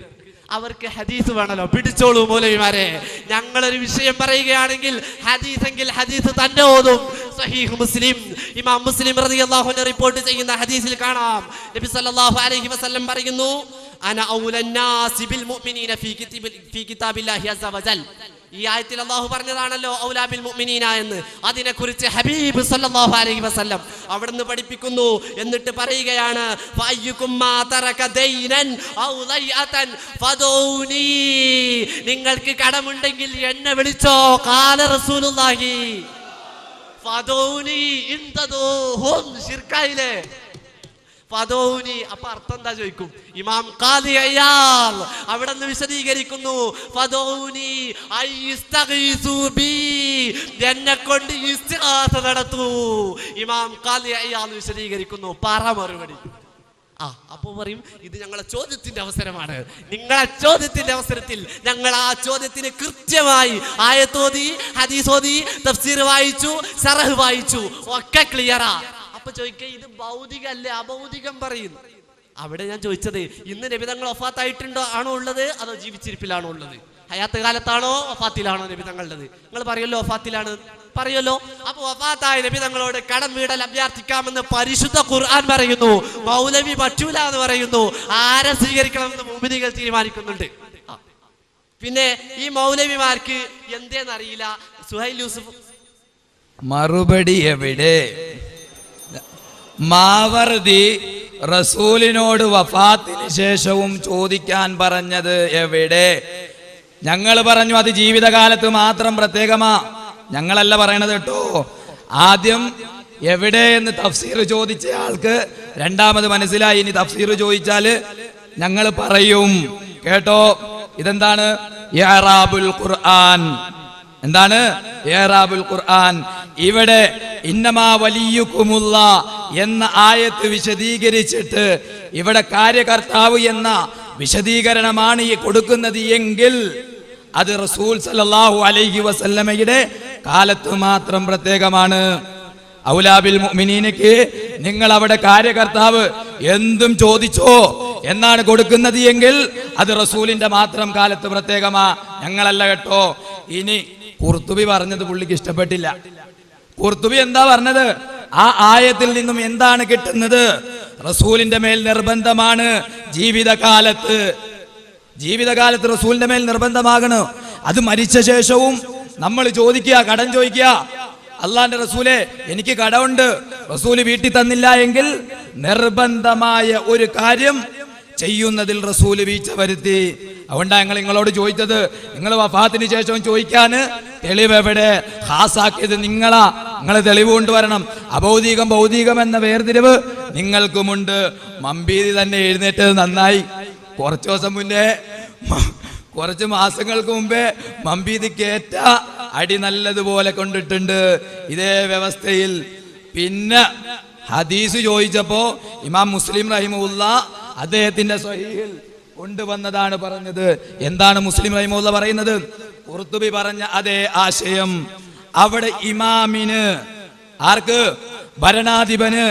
അവർക്ക് ഹദീസ് വേണല്ലോ. പിടിച്ചോളൂ മൗലവിമാരെ. ഞങ്ങളൊരു വിഷയം പറയുകയാണെങ്കിൽ ഹദീസെങ്കിൽ ഹദീസ് തന്നെ ഓതും. സഹീഹ് മുസ്ലിം, ഇമാം മുസ്ലിം റളിയല്ലാഹു അൻഹു റിപ്പോർട്ട് ചെയ്യുന്ന ഹദീസിൽ കാണാം, നബി സല്ലല്ലാഹു അലൈഹി വസല്ലം പറയുന്നു, അന ഔലന്നാസി ബിൽ മുഅ്മിനീന ഫീ കിതാബില്ലാഹി അസ്സ വജൽ. ഈ ആയത്തിൽ അല്ലാഹു പറഞ്ഞതാണല്ലോ ഔലാ ബിൽ മുഅ്മിനീന എന്ന്. അതിനെക്കുറിച്ച് ഹബീബ് സല്ലല്ലാഹു അലൈഹി വസല്ലം അവിടുന്ന് പഠിപ്പിക്കുന്നു. എന്നിട്ട് പറയുകയാണ്, ഫഅയ്യുകും മാ തറക ദൈനൻ ഔ ദൈഅതൻ ഫദൂനി, നിങ്ങൾക്ക് കടമുണ്ടെങ്കിൽ എന്നെ വിളിച്ചോ. ഖാല റസൂലുള്ളാഹി ഫദൂനി ഇൻതദൂഹും. ശിർക്കായിലെ ഫദൗനി. അപ്പൊ അർത്ഥം എന്താ ചോദിക്കും. ഇമാം ഖാദി അയ്യാദ് അവിടെ നിന്ന് വിശദീകരിക്കുന്നു, ഫദൗനി ഐസ്തഗീസു ബി, എന്നെ കൊണ്ട് ഇസ്തിഗാസ നടത്തൂ. ഇമാം ഖാദി അയ്യാദ് വിശദീകരിക്കുന്നു. പറ മറുപടി. അപ്പോ പറയും ഇത് ഞങ്ങളെ ചോദ്യത്തിന്റെ അവസരമാണ്. നിങ്ങളെ ചോദ്യത്തിന്റെ അവസരത്തിൽ ഞങ്ങൾ ആ ചോദ്യത്തിന് കൃത്യമായി ആയത്തോതി, ഹദീസോതി, തഫ്സീർ വായിച്ചു, ശറഹ് വായിച്ചു, ഒക്കെ ക്ലിയറാ. അപ്പൊ ചോദിക്കുക ഇത് ഭൗതികല്ലേ അഭൗതികം പറയുന്നു. അവിടെ ഞാൻ ചോദിച്ചത് ഇന്ന് നബി തങ്ങൾ വഫാത്തായിട്ടുണ്ടോ ആണോ ഉള്ളത്, അതോ ജീവിച്ചിരിപ്പിലാണോ ഉള്ളത്? ഹയാത്ത് കാലത്താണോ വഫാത്തിലാണോ നബി തങ്ങളുള്ളത്? നിങ്ങൾ പറയല്ലോ വഫാത്തിലാണ്, പറയല്ലോ. അപ്പൊ വഫാത്തായ നബി തങ്ങളോട് കടം വീടൽ അഭ്യർത്ഥിക്കാമെന്ന് പരിശുദ്ധ ഖുർആൻ പറയുന്നു. മൗലവി പറ്റൂല എന്ന് പറയുന്നു. ആരെ സ്വീകരിക്കണമെന്ന് മുഅ്മിനീങ്ങൾ തീരുമാനിക്കുന്നുണ്ട്. പിന്നെ ഈ മൗലവിമാർക്ക് എന്തേന്നറിയില്ല. സുഹൈൽ യൂസുഫ് മറുപടി എവിടെ? മാവർദി റസൂലിനോട് വഫാത്തിന് ശേഷവും ചോദിക്കാൻ പറഞ്ഞത് എവിടെ? ഞങ്ങൾ പറഞ്ഞു അത് ജീവിതകാലത്ത് മാത്രം പ്രത്യേകമാ. ഞങ്ങളല്ല പറയണത് കേട്ടോ. ആദ്യം എവിടെ എന്ന് തഫ്സീർ ചോദിച്ച ആൾക്ക് രണ്ടാമത് മനസ്സിലായി. ഇനി തഫ്സീർ ചോദിച്ചാല് ഞങ്ങൾ പറയും കേട്ടോ. ഇതെന്താണ്? ഇഅ്റാബുൽ ഖുർആൻ. എന്താണ് ഇഅ്റാബുൽ ഖുർആൻ? ഇവിടെ ഇന്നമാ വലിയുകുമുള്ള എന്ന ആയത്ത് വിശദീകരിച്ചിട്ട് ഇവിടെ കാര്യകർത്താവ് എന്ന വിശദീകരണമാണ് ഈ കൊടുക്കുന്നത് എങ്കിൽ അത് റസൂൽ സല്ലല്ലാഹു അലൈഹി വസല്ലമയുടെ കാലത്ത് മാത്രം പ്രത്യേകമാണ്. ഔലാബിൽ മുഅ്മിനീനക്ക് നിങ്ങൾ അവിടെ കാര്യകർത്താവ് എന്തും ചോദിച്ചോ എന്നാണ് കൊടുക്കുന്നത് എങ്കിൽ അത് റസൂലിന്റെ മാത്രം കാലത്ത് പ്രത്യേകമാ, ഞങ്ങളല്ല കേട്ടോ. ഇനി ഖുർത്തുബി പറഞ്ഞത് പുള്ളിക്ക് ഇഷ്ടപ്പെട്ടില്ല. ഖുർത്തുബി എന്താ പറഞ്ഞത്? ആ ആയത്തിൽ നിന്നും എന്താണ് കിട്ടുന്നത്? റസൂലിന്റെ മേൽ നിർബന്ധമാണ് ജീവിതകാലത്ത് റസൂലിന്റെ മേൽ നിർബന്ധമാകണം. അത് മരിച്ച ശേഷവും നമ്മൾ ചോദിക്കുക, കടം ചോദിക്കുക, അള്ളാന്റെ റസൂലെ എനിക്ക് കടമുണ്ട്, റസൂല് വീട്ടിൽ തന്നില്ല എങ്കിൽ നിർബന്ധമായ ഒരു കാര്യം ചെയ്യുന്നതിൽ റസൂല് വീഴ്ച വരുത്തി. അതുകൊണ്ടാണ് ഞങ്ങൾ നിങ്ങളോട് ചോദിച്ചത്. നിങ്ങൾ വഫാത്തിന് ശേഷവും ചോദിക്കാന് തെളിവ് എവിടെ? ഖാസാക്കിയത് നിങ്ങളാ. നിങ്ങൾ തെളിവ് കൊണ്ടുവരണം. അഭൗതികം ഭൗതികം എന്ന വേർതിരിവ് നിങ്ങൾക്കുമുണ്ട്. മമ്പീതി തന്നെ എഴുന്നേറ്റത് നന്നായി. കുറച്ചു ദിവസം മുന്നേ, കുറച്ച് മാസങ്ങൾക്ക് മുമ്പേ മമ്പീതി കേറ്റ അടി നല്ലതുപോലെ കൊണ്ടിട്ടുണ്ട് ഇതേ വ്യവസ്ഥയിൽ. പിന്നെ ഹദീസ് ചോദിച്ചപ്പോ ഇമാം മുസ്ലിം റഹിമഹുല്ല അദ്ദേഹത്തിന്റെ സ്വഹീഹിൽ കൊണ്ടുവന്നതാണ് പറഞ്ഞത്. എന്താണ് മുസ്ലിം റഹിമഹുല്ല പറയുന്നത്? ഖുർത്തുബി പറഞ്ഞ അതേ ആശയം അവിടെ ഇമാമിന്, ആർക്ക്? ഭരണാധിപന്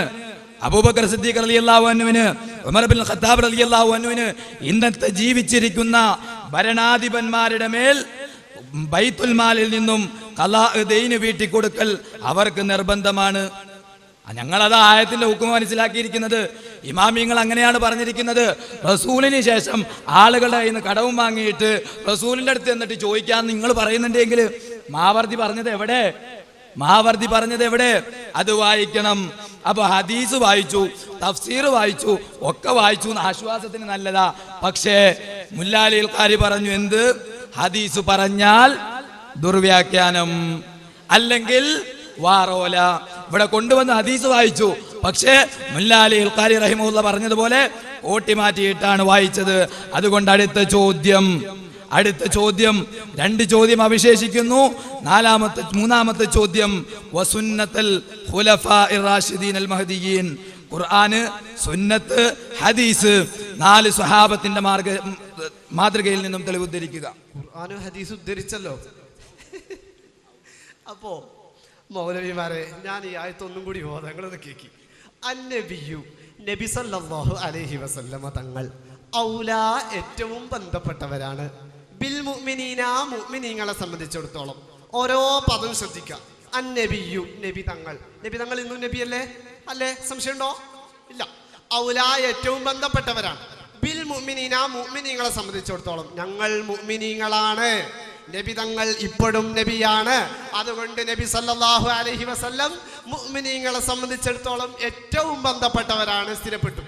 അബൂബക്കർ സിദ്ദീഖ് റളിയല്ലാഹു അൻഹുവിന്, ഉമർ ഇബ്നുൽ ഖത്താബ് റളിയല്ലാഹു അൻഹുവിന്, ഇന്നത്തെ ജീവിച്ചിരിക്കുന്ന ഭരണാധിപന്മാരുടെ മേൽ ബൈത്തുൽ മാലിൽ നിന്നും ഖലാ ദൈന് വീട്ടി കൊടുക്കൽ അവർക്ക് നിർബന്ധമാണ്. ഞങ്ങളത് ആയത്തിന്റെ ഹുക്കം മനസ്സിലാക്കിയിരിക്കുന്നത്. ഇമാമിങ്ങൾ അങ്ങനെയാണ് പറഞ്ഞിരിക്കുന്നത്. റസൂലിന് ശേഷം ആളുകളുടെ കയ്യിൽ നിന്ന് കടവും വാങ്ങിയിട്ട് റസൂലിന്റെ അടുത്ത് എന്നിട്ട് ചോദിക്കാൻ നിങ്ങൾ പറയുന്നുണ്ടെങ്കിൽ മാവർദി പറഞ്ഞത് എവിടെ? അത് വായിക്കണം. അപ്പൊ ഹദീസ് വായിച്ചു, തഫ്സീർ വായിച്ചു, ഒക്കെ വായിച്ചു, ആശ്വാസത്തിന് നല്ലതാ. പക്ഷേ മുല്ലാലിൽ ഖാരി പറഞ്ഞു എന്ത്? ഹദീസ് പറഞ്ഞാൽ ദുർവ്യാഖ്യാനം, അല്ലെങ്കിൽ വാറോല. ഇവിടെ കൊണ്ടുവന്ന് ഹദീസ് വായിച്ചു, പക്ഷേ മുല്ലാലി ഖാരി റഹിമഹുല്ലാ പറഞ്ഞതുപോലെ ഓട്ടി മാറ്റിയിട്ടാണ് വായിച്ചത്. അതുകൊണ്ട് അടുത്ത ചോദ്യം 2 ചോദ്യം അവശേഷിക്കുന്നു. മൂന്നാമത്തെ ചോദ്യം വസുന്നത്തുൽ ഖുലഫാഇർ റാഷിദീൻ അൽ മഹ്ദിയീൻ. ഖുർആന്, സുന്നത്ത്, ഹദീസ് 4 സ്വഹാബത്തിന്റെ മാതൃകയിൽ നിന്നും തെളിവ് ഉദ്ധരിക്കുക. ഖുർആനും ഹദീസ് ഉദ്ധരിച്ചല്ലോ. അപ്പോ മൗലവിമാരെ ഞാൻ ഈ ആയത്തൊന്നും കൂടി ഓതാം, നിങ്ങളൊന്ന് കേക്കി. അന്നബിയു, നബി സല്ലല്ലാഹു അലൈഹി വസല്ലമ തങ്ങൾ, ഔലാ ഏറ്റവും ബന്ധപ്പെട്ടവരാണ്, ബിൽ മുഅ്മിനീന മുഅ്മിനീങ്ങളെ സംബന്ധിച്ചിടത്തോളം. ഓരോ പദവും ശ്രദ്ധിക്കുക. അന്നബിയു നബി തങ്ങൾ ഇന്നും നബിയല്ലേ? അല്ലേ? സംശയമുണ്ടോ? ഇല്ല. ഔലാ ഏറ്റവും ബന്ധപ്പെട്ടവരാണ്, ബിൽ മുഅ്മിനീന മുഅ്മിനീങ്ങളെ സംബന്ധിച്ചിടത്തോളം. ഞങ്ങൾ മുഅ്മിനീങ്ങളാണ്, നബി തങ്ങൾ ഇപ്പോഴും നബിയാണ്. അതുകൊണ്ട് നബി സല്ലല്ലാഹു അലൈഹി വസല്ലം മുഅ്മിനീങ്ങളെ സംബന്ധിച്ചിടത്തോളം ഏറ്റവും ബന്ധപ്പെട്ടവരാണ്, സ്ഥിരപ്പെട്ടു.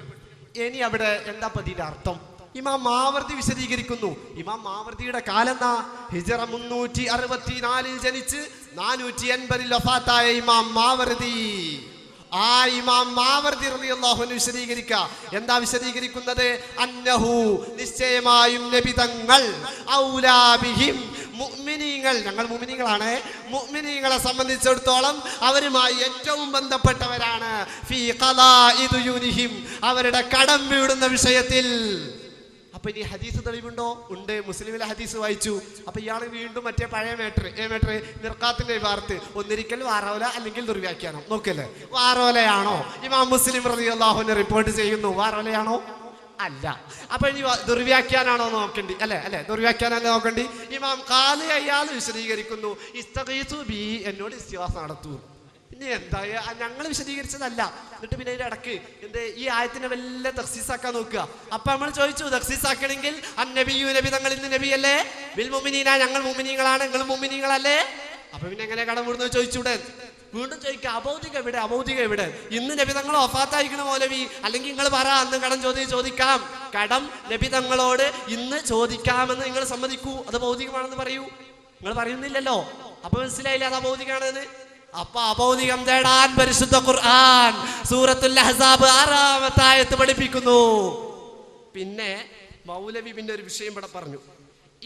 ഇനി അവിടെ എന്താ പതിയുടെ അർത്ഥം? ഇമാം മാവർദി വിശദീകരിക്കുന്നു. ഇമാം മാവർദിയുടെ കാലം എന്നാ? ഹിജറ 364 ജനിച്ച് 480 വഫാത്തായ ഇമാം മാവർദി ആ ഇമാം മാവർദി റളിയല്ലാഹു അൻഹു വിശദീകരിക്കുക. എന്താ വിശദീകരിക്കുന്നത്? അന്നഹു, നിശ്ചയമായും നബി തങ്ങൾ, ഔലാ ബിഹിം, മുഅ്മിനീങ്ങൾ, ഞങ്ങൾ മുഅ്മിനീങ്ങളാണ്, മുഅ്മിനീങ്ങളെ സംബന്ധിച്ചിടത്തോളം അവരുമായി ഏറ്റവും ബന്ധപ്പെട്ടവരാണ്. ഫീ ഖളാഇ ദുയൂനിഹിം, അവരുടെ കടം വീടുന്ന വിഷയത്തിൽ. അപ്പൊ ഇനി ഹദീസ് തെളിവുണ്ടോ? ഉണ്ട്. മുസ്ലിമിലെ ഹദീസ് വായിച്ചു. അപ്പൊ ഇയാൾ വീണ്ടും മറ്റേ പഴയ മേട്ടർ മിർഖാത്തിന്റെ വാർത്ത്, ഒന്നിരിക്കൽ വാറോല അല്ലെങ്കിൽ ദുർവ്യാഖ്യാനം. നോക്കല്ലേ, വാറോലയാണോ? ഇമാം മുസ്ലിം റളിയല്ലാഹു അൻഹു റിപ്പോർട്ട് ചെയ്യുന്നു. വാറോലയാണോ? അല്ല. അപ്പൊ ഇനി ദുർവ്യാഖ്യാനാണോ നോക്കണ്ടി? അല്ലെ ദുർവ്യാഖ്യാനം നോക്കണ്ടി. ഇമാം ഖാലി അയാൾ വിശദീകരിക്കുന്നു, ഇസ്തഗീസു ബി, എന്നോട് ഇസ്തിഗാസ നടത്തൂ. ഇനി എന്താ, ഞങ്ങൾ വിശദീകരിച്ചതല്ല. എന്നിട്ട് പിന്നെ ഇതിന്റെ ഇടക്ക് ഈ ആയത്തിനെ വല്ല തഖ്സീസാക്കാൻ നോക്കുക. അപ്പൊ നമ്മൾ ചോദിച്ചു, തഖ്സീസാക്കണമെങ്കിൽ അന്നബിയു, നബി തങ്ങൾ ഇന്ന് നബിയല്ലേ, ബിൽ മുഅ്മിനീന, ഞങ്ങൾ മുഅ്മിനീങ്ങളാണ്, നിങ്ങൾ മുഅ്മിനീങ്ങളല്ലേ, അപ്പൊ പിന്നെ എങ്ങനെ കടം വിടുന്നത് ചോദിച്ചൂടെ? വീണ്ടും ചോദിക്കുക, അബൗദിക എവിടെ, അബൗദിക എവിടെ? ഇന്ന് നബി തങ്ങൾ വഫാത്തായിരിക്കണ മൗലവി, അല്ലെങ്കിൽ നിങ്ങൾ പറ അന്ന് കടം ചോദിക്കാം. കടം നബി തങ്ങളോട് ഇന്ന് ചോദിക്കാമെന്ന് നിങ്ങൾ സമ്മതിക്കൂ, അത് ഭൗതികമാണെന്ന് പറയൂ. നിങ്ങൾ പറയുന്നില്ലല്ലോ. അപ്പൊ മനസ്സിലായില്ല അത് അബൗദികാണെന്ന്. അപ്പൊ അബൗദികം തേടാൻ പരിശുദ്ധ ഖുർആൻ സൂറത്തുൽ അഹ്സാബ് 6-ാമത്തെ ആയത്ത് പഠിപ്പിക്കുന്നു. പിന്നെ മൗലവി പിന്നെ ഒരു വിഷയം ഇവിടെ പറഞ്ഞു.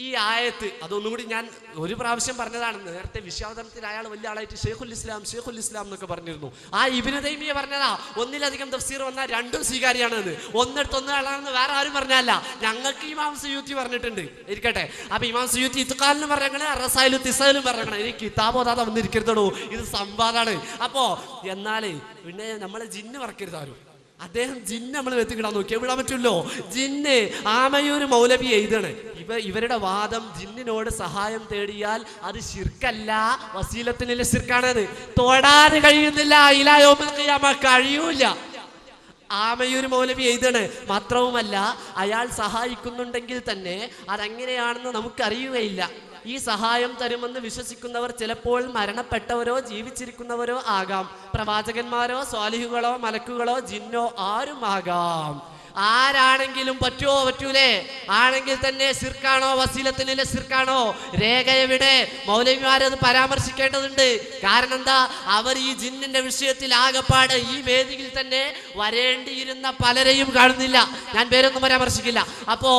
ഈ ആയത്ത് അതൊന്നും കൂടി ഞാൻ ഒരു പ്രാവശ്യം പറഞ്ഞതാണ്. നേരത്തെ വിശ്വാസത്തിൽ അയാൾ വലിയ ആളായിട്ട് ഷെയ്ഖുൽ ഇസ്ലാം എന്നൊക്കെ പറഞ്ഞിരുന്നു. ആ ഇബ്നു തൈമിയ പറഞ്ഞതാ, ഒന്നിലധികം തഫ്സീർ വന്നാൽ രണ്ടും സ്വീകാര്യാണെന്ന്. ഒന്നെടുത്ത് ഒന്നാളാണെന്ന് വേറെ ആരും പറഞ്ഞല്ല. ഞങ്ങൾക്ക് ഇമാം സുയൂത്തി പറഞ്ഞിട്ടുണ്ട്. ഇരിക്കട്ടെ. അപ്പൊ ഇമാം സുയൂത്തി ഇത്ഖാലിനും പറഞ്ഞേ, റസായിലും തിസയിലും പറഞ്ഞേ. ഈ കിതാബോധാതെ വന്നിരിക്കരുതോ, ഇത് സംവാദാണ്. അപ്പോ എന്നാല് പിന്നെ നമ്മളെ ജിന്ന് മറക്കരുത് ആരും. അദ്ദേഹം ജിന്ന് നമ്മൾ വെത്തിക്കിടാൻ നോക്കി, എവിടാൻ പറ്റുമല്ലോ. ജിന്ന് ആമയൂര് മൗലവി എഴുതാണ്. ഇവരുടെ വാദം ജിന്നിനോട് സഹായം തേടിയാൽ അത് ശിർക്കല്ല, വസീലത്തിനുള്ള ശിർക്കാണത്. തൊടാൻ കഴിയുന്നില്ല, ഇലാ യൗമിൽ ഖിയാമ കഴിയൂല. ആമയൂര് മൗലവി എഴുതാണ്. മാത്രവുമല്ല, അയാൾ സഹായിക്കുന്നുണ്ടെങ്കിൽ തന്നെ അതെങ്ങനെയാണെന്ന് നമുക്കറിയുകയില്ല. ഈ സഹായം തരുമെന്ന് വിശ്വസിക്കുന്നവർ ചിലപ്പോൾ മരണപ്പെട്ടവരോ ജീവിച്ചിരിക്കുന്നവരോ ആകാം. പ്രവാചകന്മാരോ സ്വാലിഹുകളോ മലക്കുകളോ ജിന്നോ ആരും ആകാം. ആരാണെങ്കിലും പറ്റൂലേ? ആണെങ്കിൽ തന്നെ ശിർക്കാണോ, വസീലത്തിനുള്ള ശിർക്കാണോ? രേഖ എവിടെ? മൗലവിമാരത് പരാമർശിക്കേണ്ടതുണ്ട്. കാരണം എന്താ, അവർ ഈ ജിന്നിന്റെ വിഷയത്തിൽ ആകപ്പാട് ഈ വേദിയിൽ തന്നെ വരേണ്ടിയിരുന്ന പലരെയും കാണുന്നില്ല. ഞാൻ പേരൊന്നും പരാമർശിക്കില്ല. അപ്പോ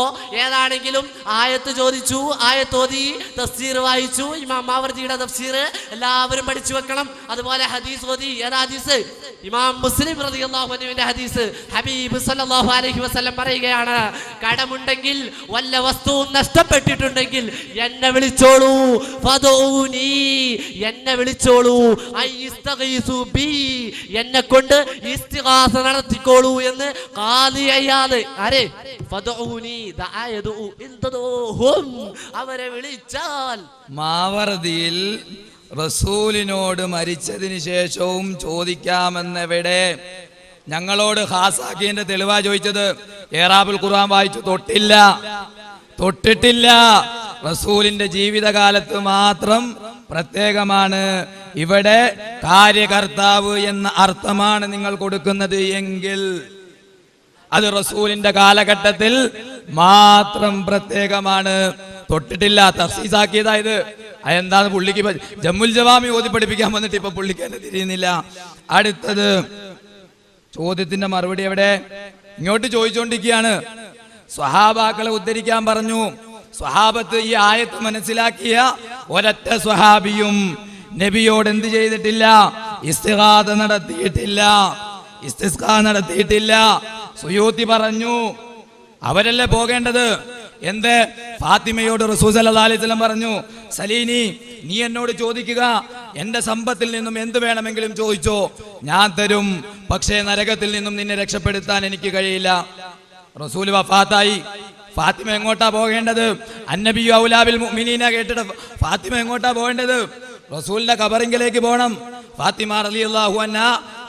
ഏതാണെങ്കിലും ആയത്ത് ചോദിച്ചു, ആയത്തോതി, തഫ്സീർ വായിച്ചു. ഇമാം മാവർദിയുടെ തഫ്സീർ എല്ലാവരും പഠിച്ചു വെക്കണം. അതുപോലെ ഹദീസ് ഓതി. ഏതാ ഹദീസ്? ഇമാം മുസ്ലിം റളിയല്ലാഹു അൻഹുവിന്റെ ഹദീസ്. ഹബീബ് സല്ലല്ലാഹു അലൈഹി വസല്ലം പറയുകയാണ്, കടമുണ്ടെങ്കിൽ വല്ല വസ്തുവും നഷ്ടപ്പെട്ടിട്ടുണ്ടെങ്കിൽ എന്നെ വിളിച്ചോളൂ, ഫദഊനി, എന്നെ വിളിച്ചോളൂ, ഐസ്തഗീസു ബി, എന്നെ കൊണ്ട് ഇസ്തിഗാസ നടത്തിക്കോളൂ എന്ന് ഖാദി അയ്യാദ്. ആരെ? ഫദഊനി ദഅയദു ഇൻതദൂഹും, അവരെ വിളിച്ചാൽ. മാവർദിയിൽ റസൂലിനോട് മരിച്ചതിന് ശേഷവും ചോദിക്കാമെന്നെവിടെ? ഞങ്ങളോട് ഖാസാക്കിന്റെ തെളിവാ ചോദിച്ചത്. ഏറാബുൽ ഖുർആൻ വായിച്ചു, തൊട്ടിട്ടില്ല. റസൂലിന്റെ ജീവിതകാലത്ത് മാത്രം പ്രത്യേകമാണ്. ഇവിടെ കാര്യകർത്താവ് എന്ന അർത്ഥമാണ് നിങ്ങൾ കൊടുക്കുന്നത് എങ്കിൽ അത് റസൂലിന്റെ കാലഘട്ടത്തിൽ മാത്രം പ്രത്യേകമാണ്. തൊട്ടിട്ടില്ല, തഫ്സീസാക്കിയതായത്. അതെന്താന്ന് പുള്ളിക്ക് ജമ്മുൽ ജവാമി ഓതി പഠിപ്പിക്കാൻ വന്നിട്ട് ഇപ്പൊ പുള്ളിക്ക് എന്നെ തിരിയുന്നില്ല. അടുത്തത് ചോദ്യത്തിന്റെ മറുപടി എവിടെ? ഇങ്ങോട്ട് ചോദിച്ചുകൊണ്ടിരിക്കുകയാണ്. സ്വഹാബാക്കളെ ഉദ്ധരിക്കാൻ പറഞ്ഞു. സ്വഹാബത്ത് ഈ ആയത്ത് മനസ്സിലാക്കിയ ഒരൊറ്റ സ്വഹാബിയും നബിയോട് എന്ത് ചെയ്തിട്ടില്ല? ഇസ്തിഗാസ നടത്തിയിട്ടില്ല. സുയൂത്തി പറഞ്ഞു, അവരല്ലേ പോകേണ്ടത്. എന്ത്? ഫാത്തിമയോട് റസൂൽ സല്ലല്ലാഹു അലൈഹി വസല്ലം പറഞ്ഞു, സലീനി, നീ എന്നോട് ചോദിക്കുക, എന്റെ സമ്പത്തിൽ നിന്നും എന്ത് വേണമെങ്കിലും ചോദിച്ചോ, ഞാൻ തരും. പക്ഷേ നരകത്തിൽ നിന്നും നിന്നെ രക്ഷപ്പെടുത്താൻ എനിക്ക് കഴിയില്ല. റസൂൽ വഫാത്തായി. ഫാത്തിമ എങ്ങോട്ടാ പോകേണ്ടത്? അന്നബിയു ഔലാ ബിൽ മുഅ്മിനീന കേട്ടിട്ട് ഫാത്തിമ എങ്ങോട്ടാ പോകേണ്ടത്? റസൂലിന്റെ ഖബറിങ്കിലേക്ക് പോകണം. ഫാത്തിമ റളിയല്ലാഹു അൻഹ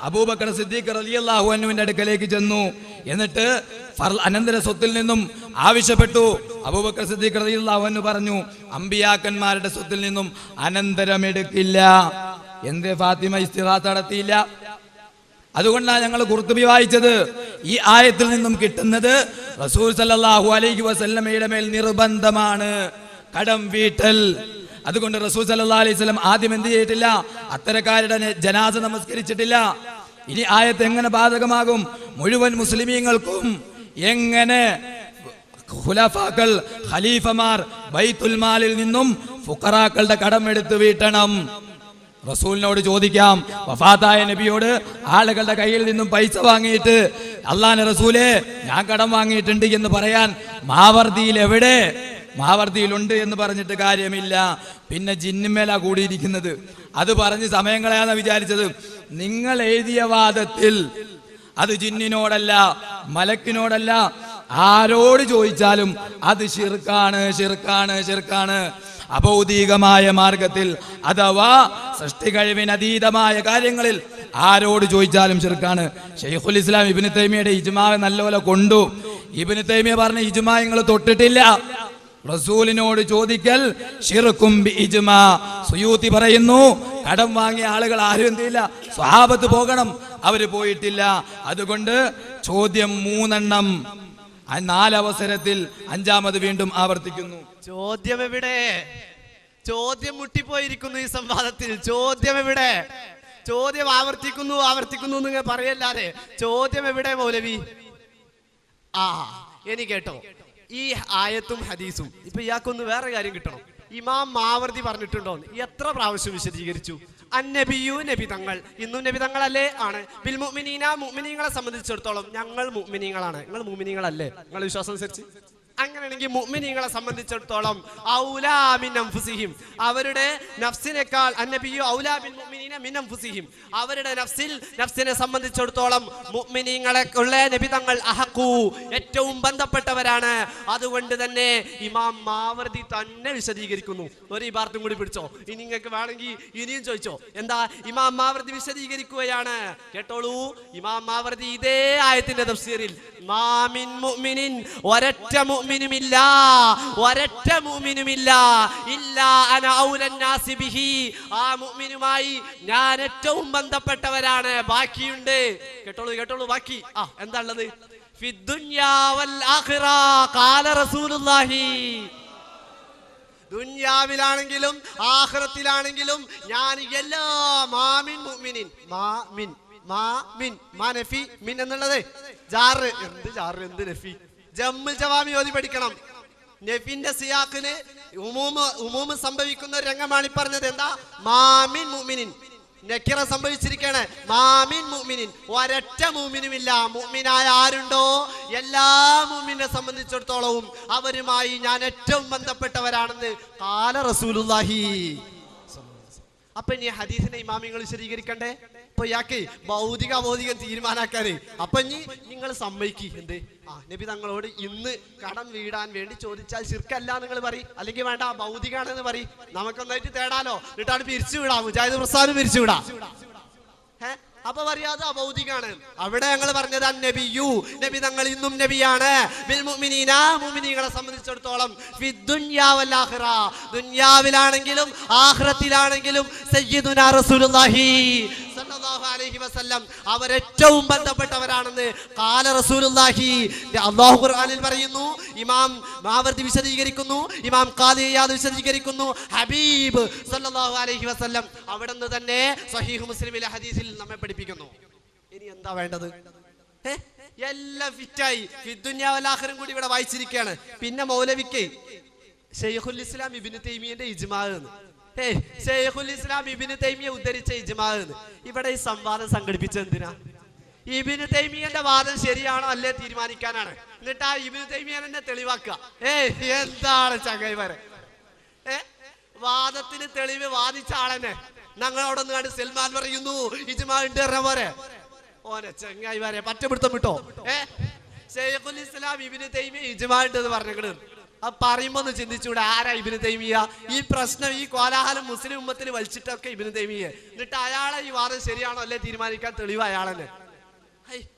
അബൂബക്കർ സിദ്ദീഖ് റളിയല്ലാഹു അൻഹുവിന്റെ അടുക്കലേക്ക് ചെന്നു. എന്നിട്ട് അനന്തര സ്വത്തിൽ നിന്നും ആവശ്യപ്പെട്ടു. അബൂബക്കർ സിദ്ദീഖ് റളിയല്ലാഹു അൻഹു പറഞ്ഞു, അമ്പിയാക്കന്മാരുടെ സ്വത്തിൽ നിന്നും അനന്തരം എടുക്കില്ല. എന്തേ ഫാത്തിമ ഇസ്തിഗാസ നടത്തിയില്ല? അതുകൊണ്ടാണ് ഞങ്ങൾ ഖുർത്തുബി വായിച്ചത്. ഈ ആയത്തിൽ നിന്നും കിട്ടുന്നത് റസൂൽ സല്ലല്ലാഹു അലൈഹി വസല്ലമയുടെ മേൽ നിർബന്ധമാണ് കടം വീട്ടൽ. അതുകൊണ്ട് റസൂൽ സല്ലല്ലാഹു അലൈഹി വസല്ലം ആദ്യം എന്ത് ചെയ്തിട്ടില്ല? അത്തരക്കാരുടെ ജനാസ നമസ്കരിച്ചിട്ടില്ല. ഇനി ആയത്ത് എങ്ങനെ ബാധകമാകും? മുഴുവൻ മുസ്ലിമീങ്ങൾക്കും എങ്ങനെ ഖുലഫാക്കൾ, ഖലീഫമാർ ബൈത്തുൽ മാലിൽ നിന്നും ഫുഖറാക്കളുടെ കടമെടുത്ത് വീട്ടണം. റസൂലിനോട് ചോദിക്കാം, വഫാത്തായ നബിയോട് ആളുകളുടെ കയ്യിൽ നിന്നും പൈസ വാങ്ങിയിട്ട് അള്ളാഹുവിന്റെ റസൂലേ ഞാൻ കടം വാങ്ങിയിട്ടുണ്ട് എന്ന് പറയാൻ മാവർദിയിൽ എവിടെ? മാവർദിയിലുണ്ട് എന്ന് പറഞ്ഞിട്ട് കാര്യമില്ല. പിന്നെ ജിന്നുമേല കൂടിയിരിക്കുന്നത്. അത് പറഞ്ഞ് സമയം കളയാന്ന് വിചാരിച്ചത്. നിങ്ങൾ എഴുതിയ വാദത്തിൽ അത് ജിന്നിനോടല്ല, മലക്കിനോടല്ല, ആരോട് ചോദിച്ചാലും അത് ശിർക്കാണ്, ശിർക്കാണ്, ശിർക്കാണ്. അഭൗതികമായ മാർഗത്തിൽ അഥവാ സൃഷ്ടി കഴിവിന് അതീതമായ കാര്യങ്ങളിൽ ആരോട് ചോദിച്ചാലും ശിർക്കാണ്. ശൈഖുൽ ഇസ്ലാം ഇബ്നു തൈമിയയുടെ ഇജ്മാ നല്ലപോലെ കൊണ്ടു. ഇബ്നു തൈമിയ പറഞ്ഞ ഇജ്മാ നിങ്ങൾ തൊട്ടിട്ടില്ല. റസൂലിനോട് ചോദിക്കൽ ശിർക്കും ബി ഇജ്മാ. സുയൂത്തി പറയുന്നു, കടം വാങ്ങിയ ആളുകൾ ആരും എന്തില്ല, സ്വഹാബത്ത് പോകണം, അവര് പോയിട്ടില്ല. അതുകൊണ്ട് ചോദ്യം 3 4 അവസരത്തിൽ 5ാമത് വീണ്ടും ആവർത്തിക്കുന്നു. ചോദ്യം എവിടെ? ചോദ്യം മുട്ടിപ്പോയിരിക്കുന്നു ഈ സംവാദത്തിൽ. ചോദ്യം എവിടെ? ചോദ്യം ആവർത്തിക്കുന്നു നിങ്ങൾ പറയല്ലാതെ ചോദ്യം എവിടെ മൗലവി? ഇനി കേട്ടോ, ഈ ആയത്തും ഹദീസും ഇപ്പൊ ഇയാൾക്കൊന്ന് വേറെ കാര്യം കിട്ടണം. ഇമാം മാവർദി പറഞ്ഞിട്ടുണ്ടോ? എത്ര പ്രാവശ്യം വിശദീകരിച്ചു? അന്നബിയു, നബി തങ്ങൾ. ഇന്നും നബി തങ്ങളല്ലേ? ആണ്. ബിൽ മുഅ്മിനീന, മുഅ്മിനീങ്ങളെ സംബന്ധിച്ചിടത്തോളം ഞങ്ങൾ മുഅ്മിനീങ്ങളാണ്. നിങ്ങൾ മുഅ്മിനീങ്ങളല്ലേ? നിങ്ങളുടെ വിശ്വാസം അനുസരിച്ച് അങ്ങനെയാണെങ്കിൽ മുഅ്മിനീങ്ങളെ സംബന്ധിച്ചിടത്തോളം ഔലാ മിൻ അൻഫുസിഹിം, അവരുടെ നഫ്സിനേക്കാൾ, അന്നബിയു ഔലാ ബിൽ മുഅ്മിനീന മിൻ അൻഫുസിഹിം, അവരുടെ നഫ്സിനെ സംബന്ധിച്ചിടത്തോളം മുഅ്മിനീങ്ങളെ ഉള്ള നബി തങ്ങൾ അഹഖു, ഏറ്റവും ബന്ധപ്പെട്ടവരാണ്. അതുകൊണ്ട് തന്നെ ഇമാം മാവർദി തന്നെ വിശദീകരിക്കുന്നു. ഒരു ഇബാറത്തും കൂടി പിടിച്ചോ, ഇനി നിങ്ങൾക്ക് വേണമെങ്കിൽ ഇനിയും ചോദിച്ചോ. എന്താ? ഇമാം മാവർദി വിശദീകരിക്കുകയാണ്, കേട്ടോളൂ. ഇമാം മാവർദി ഇതേ ആയത്തിന്റെ തഫ്സീറിൽ മാമിൻ മുഅ്മിനിൻ, ഒരൊറ്റ മുഅ്മിനുമില്ല, ഒരൊറ്റ മുഅ്മിനുമില്ല, ഇല്ലാ അന ഔലൻ നാസി ബിഹി, ആ മുഅ്മിനുമായി ഞാൻ ഏറ്റവും ബന്ധപ്പെട്ടവരാണ്. ബാക്കിയുണ്ട്, കേട്ടോളൂ ബാക്കി. എന്താ ഉള്ളത്? ഫിദ്ദുനിയാ വൽ ആഖിറ ഖാല റസൂലുള്ളാഹി, ദുനിയാവിലാണെങ്കിലും ആഖിറത്തിലാണെങ്കിലും ഞാൻ എല്ലാ മാമിൻ മുഅ്മിനിൻ, മാമിൻ മാമിൻ മാനഫി മിൻ എന്നുള്ളത് ജാറ്. എന്ത് ജാറ്, എന്ത് നഫി? ജമ്മുൽ ജവാമി ഓതി പഠിക്കണം. നഫിന്റെ സിയാഖില് ഉമൂമ് സംഭവിക്കുന്ന ഒരു രംഗമാണ് ഈ പറഞ്ഞത്. എന്താ? മാമിൻ മുഅ്മിനിൻ, നക്കിറ സംഭവിച്ചിരിക്കുകയാണ്. മാമിൻ മുഅ്മിനിൻ, ഒരൊറ്റ മുഅ്മിനുമില്ല. മുഅ്മിനായ ആരുണ്ടോ എല്ലാ മുഅ്മിനെ സംബന്ധിച്ചിടത്തോളവും അവരുമായി ഞാൻ ഏറ്റവും ബന്ധപ്പെട്ടവരാണെന്ന് ഖാല റസൂലുള്ളാഹി. അപ്പൊ ഇനി ഹദീസിനെ ഇമാമിങ്ങൾ വിശദീകരിക്കണ്ടേ? അപ്പൊ ഇയാൾക്ക് ഭൗതികം തീരുമാനാക്കാന്. അപ്പൊ ഇനി നിങ്ങൾ സമ്മതിക്ക്. എന്ത്? നബി തങ്ങളോട് ഇന്ന് കടം വീടാൻ വേണ്ടി ചോദിച്ചാൽ ശിർക്കല്ല നിങ്ങൾ പറയും, അല്ലെങ്കിൽ വേണ്ട ഭൗതികാണെന്ന് പറയും. നമുക്കൊന്നായിട്ട് തേടാലോ, എന്നിട്ടാണ് പിരിച്ചു വിടാം, മുജാഹിദ് പ്രസ്ഥാനം പിരിച്ചു വിടാം. അപ്പൊ പറയാതെ അഭൗതികാണ്. അവിടെ ഞങ്ങൾ പറഞ്ഞത് അന്നബിയു, നബി തങ്ങൾ ഇന്നും നബിയാണ്. ബിൽ മുഅ്മിനീന, മുഅ്മിനീങ്ങളെ സംബന്ധിച്ചിടത്തോളം ഫിദ്ദുനിയാ വൽ ആഖിറ, ദുനിയാവിലാണെങ്കിലും ആഖിറത്തിലാണെങ്കിലും സയ്യിദുനാ റസൂലുള്ളാഹി സല്ലല്ലാഹു അലൈഹി വസല്ലം അവരേറ്റവും ബന്ധപ്പെട്ടവരാണെന്ന് ഖാല റസൂലുള്ളാഹി. അല്ലാഹു ഖുർആനിൽ പറയുന്നു, ഇമാം മാവർദി വിശദീകരിക്കുന്നു, ഇമാം ഖാദി ഇയാദ് വിശദീകരിക്കുന്നു, ഹബീബ് സല്ലല്ലാഹു അലൈഹി വസല്ലം അവിടുന്ന് തന്നെ സ്വഹീഹ് മുസ്ലിമിലെ ഹദീസിൽ നമ്മെ പഠിപ്പിക്കുന്നു. ഇനി എന്താ വേണ്ടത്? എല്ലാം ഫിറ്റായി. ഫിദ്ദുനിയാ വൽ ആഖിറ കൂടി ഇവിടെ വായിച്ചിരിക്കുകയാണ്. പിന്നെ മൗലവിക്ക് ശൈഖുൽ ഇസ്ലാം ഇബ്നു തൈമിയയുടെ ഇജ്മാ എന്ന്, ശൈഖുൽ ഇസ്ലാം ഇബ്നു തൈമിയ ഉദ്ധരിച്ച ഇജ്മാ എന്ന്. ഇവിടെ ഈ സംവാദം സംഘടിപ്പിച്ചത് എന്തിനാ? ഇബ്നു തൈമിയന്റെ വാദം ശരിയാണോ അല്ലേ തീരുമാനിക്കാനാണ്. എന്നിട്ട് ആ ഇബ്നു തൈമിയ തന്നെ തെളിവാക്കുക. എന്താണ് ചങ്ങായിമാരെ? വാദത്തിന് തെളിവ് വാദിച്ച ആളെന്നെ ഞങ്ങളവിടെ നിന്ന് കണ്ട് സൽമാൻ പറയുന്നു ഇജ്മാ ഉണ്ട് പോരെ. ഓനെ ചങ്ങായിമാരെ പറ്റപിടുത്തം വിട്ടോ. ശൈഖുൽ ഇസ്ലാം ഇബ്നു തൈമിയ ഇജ്മാ ഉണ്ടെന്ന് പറഞ്ഞിട്ട് അത് പറയുമ്പോ ഒന്ന് ചിന്തിച്ചൂടെ, ആരാ ഇബ്നു തൈമിയ? ഈ പ്രശ്നം, ഈ കോലാഹലം മുസ്ലിം ഉമ്മത്തിൽ വലിച്ചിട്ടൊക്കെ ഇബ്നു തൈമിയ. എന്നിട്ട് അയാളെ ഈ വാദം ശരിയാണോ അല്ലേ തീരുമാനിക്കാൻ തെളിവ് അയാളെന്നെ.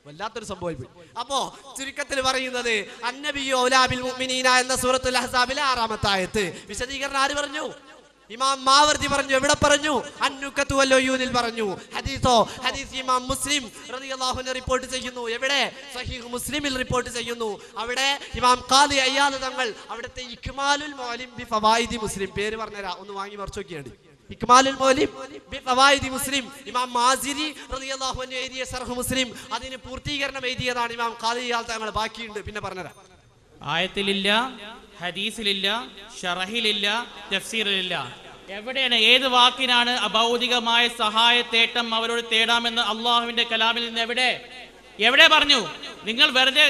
വല്ലാത്തൊരു സംഭവം പോയി. അപ്പോ ചുരുക്കത്തിൽ പറയുന്നത് അന്നബിയു ഔലാ ബിൽ മുഅ്മിനീന എന്ന സൂറത്തുൽ അഹ്സാബിലെ 6ാമത്തെ ആയത്ത് വിശദീകരണം ആര് പറഞ്ഞു? ഇമാം മാവർദി പറഞ്ഞു. എവിടെ പറഞ്ഞു? അന്നുക്കത്തു വൽ ഉയൂനിൽ പറഞ്ഞു. ഹദീസ് ഇമാം മുസ്ലിം റളിയല്ലാഹു അൻഹു റിപ്പോർട്ട് ചെയ്യുന്നു. എവിടെ? സഹീഹ് മുസ്ലിമിൽ റിപ്പോർട്ട് ചെയ്യുന്നു. അവിടെ ഇമാം ഖാദി അയ്യാദ് തങ്ങൾ അവിടുത്തെ ഇക്മാലുൽ മുഅല്ലിം ബി ഫവായിദി മുസ്ലിം പേര് പറഞ്ഞുതരാ, ഒന്ന് വാങ്ങി മറിച്ച് നോക്കിയാണ്ടി. ഇക്മാലുൽ മൗലിം ബി ഫവായിദി മുസ്ലിം ഇമാം മാസിരി റളിയല്ലാഹു അൻഹു എഴുതിയ ശർഹ് മുസ്ലിം, അതിന് പൂർത്തീകരണം എഴുതിയതാണ് ഇമാം ഖാദി ഇയാൾ തങ്ങൾ. ബാക്കിയുണ്ട്, പിന്നെ പറഞ്ഞുതരാം. ആയത്തിലില്ല, ഹദീസിലില്ല, ഷറഹിലില്ല, തഫ്സീറിലില്ല. എവിടെയാണ്, ഏത് വാക്കിനാണ് അഭൗതികമായ സഹായത്തേട്ടം അവരോട് തേടാമെന്ന് അള്ളാഹുവിന്റെ കലാമിൽ നിന്ന് എവിടെ പറഞ്ഞു? നിങ്ങൾ വെറുതെ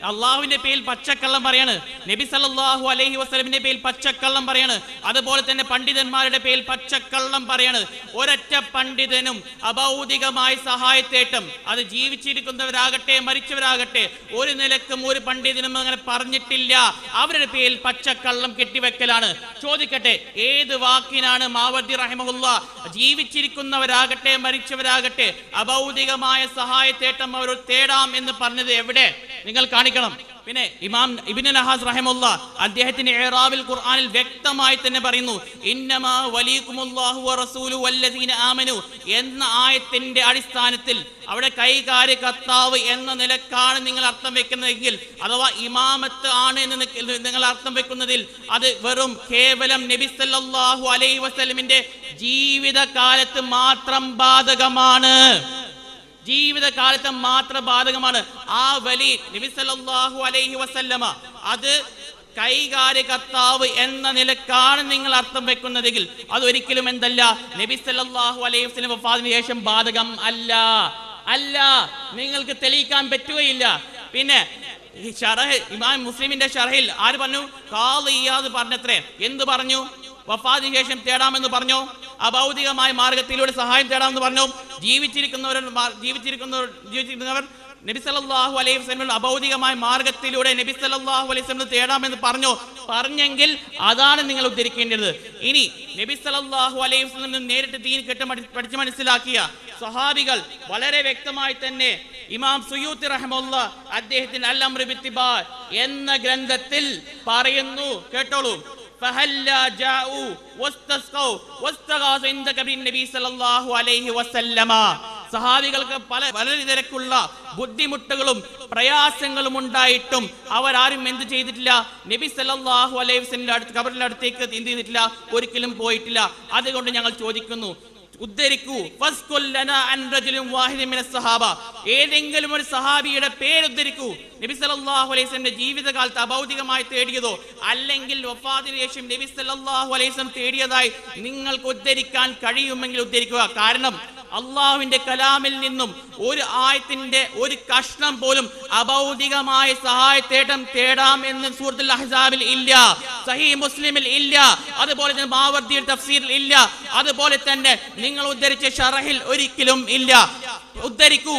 അള്ളാഹുവിന്റെ പേരിൽ പച്ചക്കള്ളം പറയാണ്, നബി സല്ലല്ലാഹു അലൈഹി വസല്ലമിന്റെ പേരിൽ പച്ചക്കള്ളം പറയാണ്, അതുപോലെ തന്നെ പണ്ഡിതന്മാരുടെ പേരിൽ പച്ചക്കള്ളം പറയാണ്. ഒരൊറ്റ പണ്ഡിതനും അഭൗതികമായ സഹായത്തേട്ടം, അത് ജീവിച്ചിരിക്കുന്നവരാകട്ടെ മരിച്ചവരാകട്ടെ, ഒരു നിലക്കും ഒരു പണ്ഡിതനും അങ്ങനെ പറഞ്ഞിട്ടില്ല. അവരുടെ പേരിൽ പച്ചക്കള്ളം കെട്ടിവെക്കലാണ്. ചോദിക്കട്ടെ, ഏത് വാക്കിനാണ് മാവർദി റഹിമഹുല്ലാ ജീവിച്ചിരിക്കുന്നവരാകട്ടെ മരിച്ചവരാകട്ടെ അഭൗതികമായ സഹായത്തേട്ടം അവരോട് തേടാം എന്ന് പറഞ്ഞത് എവിടെ? നിങ്ങൾ കാണിക്കണം. പിന്നെ ഇമാം ഇബ്നു നഹാസ് റഹിമഹുല്ലാ അദ്ദേഹത്തിന്റെ ഇഅ്റാബിൽ ഖുർആനിൽ വ്യക്തമായി തന്നെ പറയുന്നു, ഇന്നമാ വലിയകുമുല്ലാഹു വറസൂലു വല്ലദീന ആമനു എന്ന ആയത്തിന്റെ അടിസ്ഥാനത്തിൽ അവിടെ കൈകാര്യ കർത്താവ് എന്ന നിലക്കാണ് നിങ്ങൾ അർത്ഥം വെക്കുന്നതെങ്കിൽ, അഥവാ ഇമാമത്ത് ആണ് എന്ന് നിങ്ങൾ അർത്ഥം വെക്കുന്നതിൽ അത് വെറും കേവലം നബി സല്ലല്ലാഹു അലൈഹി വസല്ലമിന്റെ ജീവിതകാലത്ത് മാത്രം ബാധകമാണ്. ജീവിതകാലത്ത് മാത്രം ബാധകമാണ്. ആ വലി നബി സല്ലല്ലാഹു അലൈഹി വസല്ലമ അത് കൈകാര്യ കർത്താവ് എന്ന നിലക്കാണ് നിങ്ങൾ അർത്ഥം വെക്കുന്നതെങ്കിൽ അതൊരിക്കലും എന്തല്ല, നബി സല്ലല്ലാഹു അലൈഹി വസല്ലം വഫാത്തിന് ശേഷം ബാധകം അല്ല. നിങ്ങൾക്ക് തെളിയിക്കാൻ പറ്റുകയില്ല. പിന്നെ ഇമാം മുസ്ലിമിന്റെ ഷറഹിൽ ആര് പറഞ്ഞു? ഖാദി ഇയാദ് പറഞ്ഞത്രേ. എന്ത് പറഞ്ഞു? വഫാത്തിന് ശേഷം തേടാമെന്ന് പറഞ്ഞു, അഭൗതികമായ മാർഗത്തിലൂടെ സഹായം തേടാമെന്ന് പറഞ്ഞു. ജീവിച്ചിരിക്കുന്നവർ നബി സല്ലല്ലാഹു അലൈഹി വസല്ലം അഭൗതികമായ മാർഗത്തിലൂടെ നബി സല്ലല്ലാഹു അലൈഹി വസല്ലം തേടാമെന്ന് പറഞ്ഞെങ്കിൽ അതാണ് നിങ്ങൾ ഉദ്ധരിക്കേണ്ടത്. ഇനി നബി സല്ലല്ലാഹു അലൈഹി വസല്ലം നേരിട്ട് ദീൻ പഠിച്ച് മനസ്സിലാക്കിയ സ്വഹാബികൾ വളരെ വ്യക്തമായി തന്നെ ഇമാം സുയൂത്തി റഹിമഹുല്ലാ അദ്ദേഹത്തിന്റെ അൽ അംറു ബിത്തിബാ എന്ന ഗ്രന്ഥത്തിൽ പറയുന്നു, കേട്ടോളൂ. فهلا جاءوا واستسقوا واستغاثوا عند قبر النبي صلى الله عليه وسلم. സഹാബികൾക്ക് വളരെ തിരക്കുള്ള ബുദ്ധിമുട്ടുകളും പ്രയാസങ്ങളും ഉണ്ടായിട്ടും അവരാരും എന്ത് ചെയ്തിട്ടില്ല? നബി സല്ലല്ലാഹു അലൈഹി വസല്ലം ഖബറിന്റെ അടുത്തേക്ക് എന്ത് ചെയ്തിട്ടില്ല? ഒരിക്കലും പോയിട്ടില്ല. അതുകൊണ്ട് ഞങ്ങൾ ചോദിക്കുന്നു, ഉദ്ധരിക്കൂ, ഏതെങ്കിലും ഒരു സഹാബിയുടെ പേര് ഉദ്ധരിക്കൂ. നബി സല്ലല്ലാഹു അലൈഹി വസല്ലം ജീവിതകാലത്ത് അഭൗതികമായി തേടിയതോ അല്ലെങ്കിൽ വഫാത്തിന് ശേഷം നബി സല്ലല്ലാഹു അലൈഹി വസല്ലം തേടിയതായി നിങ്ങൾക്ക് ഉദ്ധരിക്കാൻ കഴിയുമെങ്കിൽ ഉദ്ധരിക്കുക. കാരണം അള്ളാഹുവിന്റെ കലാമിൽ നിന്നും ഒരു ആയത്തിന്റെ ഒരു കഷ്ണം പോലും അഭൗതികമായ സഹായത്തേട്ടം തേടാം എന്ന് സൂറത്തുൽ അഹ്സാബിൽ ഇല്ല, സഹീഹ് മുസ്ലിമിൽ ഇല്ല, അതുപോലെ തന്നെ മാവർദിയുടെ തഫ്സീറിൽ ഇല്ല, അതുപോലെ തന്നെ നിങ്ങൾ ഉദ്ധരിച്ച ഷറഹിൽ ഒരിക്കലും ഇല്ല. ഉദ്ധരിക്കൂ.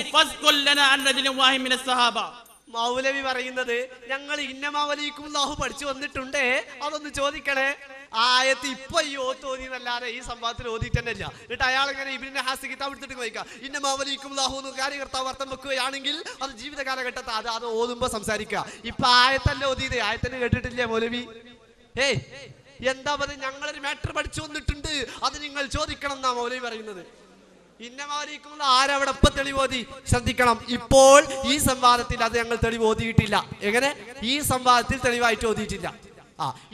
മൗലവി പറയുന്നത് ഞങ്ങൾ ഇന്നമാവലിക്കുല്ലാഹു പഠിച്ചു വന്നിട്ടുണ്ടേ, അതൊന്ന് ചോദിക്കണേ. ആയത്ത് ഇപ്പൊ ഈ ഓതോന്നല്ലാതെ ഈ സംഭവത്തിൽ ഓതിയിട്ട് തന്നെ ഇല്ല. എന്നിട്ട് അയാൾ ഇങ്ങനെ ഇബ്നു നഹാസ് കിതാബ് എടുത്തിട്ട് വായിക്കാം, ഇന്നമാവലിക്കുല്ലാഹു എന്ന് കാര്യകർത്താവ് അർത്ഥം വെക്കുകയാണെങ്കിൽ അത് ജീവിത കാലഘട്ടത്തിൽ അത് ഓതുമ്പോ സംസാരിക്കുക. ഇപ്പൊ ആയത്തല്ലേ ഓതിയത്, ആയത്തന്നെ കേട്ടിട്ടില്ലേ മൗലവി? ഏയ് എന്താ പറയുക, ഞങ്ങളൊരു മാറ്റർ പഠിച്ചു വന്നിട്ടുണ്ട്, അത് നിങ്ങൾ ചോദിക്കണം എന്നാ മൗലവി പറയുന്നത്. ഇന്നമാലിക്കുള്ള ആരവിടെ ഇപ്പൊ തെളിവോതി? ശ്രദ്ധിക്കണം, ഇപ്പോൾ ഈ സംവാദത്തിൽ അത് ഞങ്ങൾ തെളിവ് ഓതിയിട്ടില്ല. എങ്ങനെ? ഈ സംവാദത്തിൽ തെളിവായിട്ട് ഓതിയിട്ടില്ല.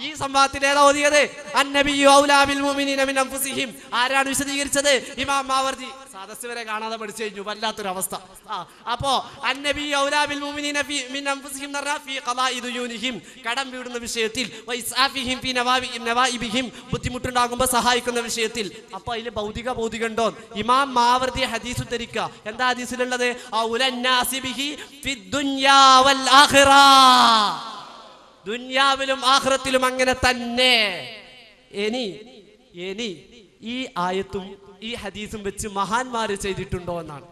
ഈ സംവാദത്തിൽ ഏതാ ഓതിയത്? അന്നബിയ്യു ഔലാ ബിൽ മുഅ്മിനീന മിൻ അൻഫുസിഹിം. ആരാണ് വിശദീകരിച്ചത്? ഇമാം മാവർദി. സദസ്സ് വരെ കാണാതെ പഠിച്ചു കഴിഞ്ഞു, വല്ലാത്തൊരവസ്ഥ. അപ്പോ അന്നബിയ്യു ഔലാ ബിൽ മുഅ്മിനീന മിൻ അൻഫുസിഹിം ഫീ ഖളാഇ ദുയൂനിഹിം, കടം വീടുന്ന വിഷയത്തിൽ, വഇസ്ആഫിഹിം ഫീ നവാഇബിഹിം, ബുദ്ധിമുട്ടുണ്ടാകുമ്പോൾ സഹായിക്കുന്ന വിഷയത്തിൽ. അപ്പൊ അതിൽ ഭൗതിക ഉണ്ടോ? ഇമാം മാവർദി ഹദീസ് ഉദ്ധരിക്കുക. എന്താ ഹദീസിലുള്ളത്? ഔലന്നാസി ബിഹി ഫിദ്ദുനിയാ വൽ ആഖിറ, ദുനിയാവിലും ആഖിറത്തിലും അങ്ങനെ തന്നെ. ഇനി ഈ ആയത്തും ഈ ഹദീസും വെച്ച് മഹാന്മാര് ചെയ്തിട്ടുണ്ടോ എന്നാണ്.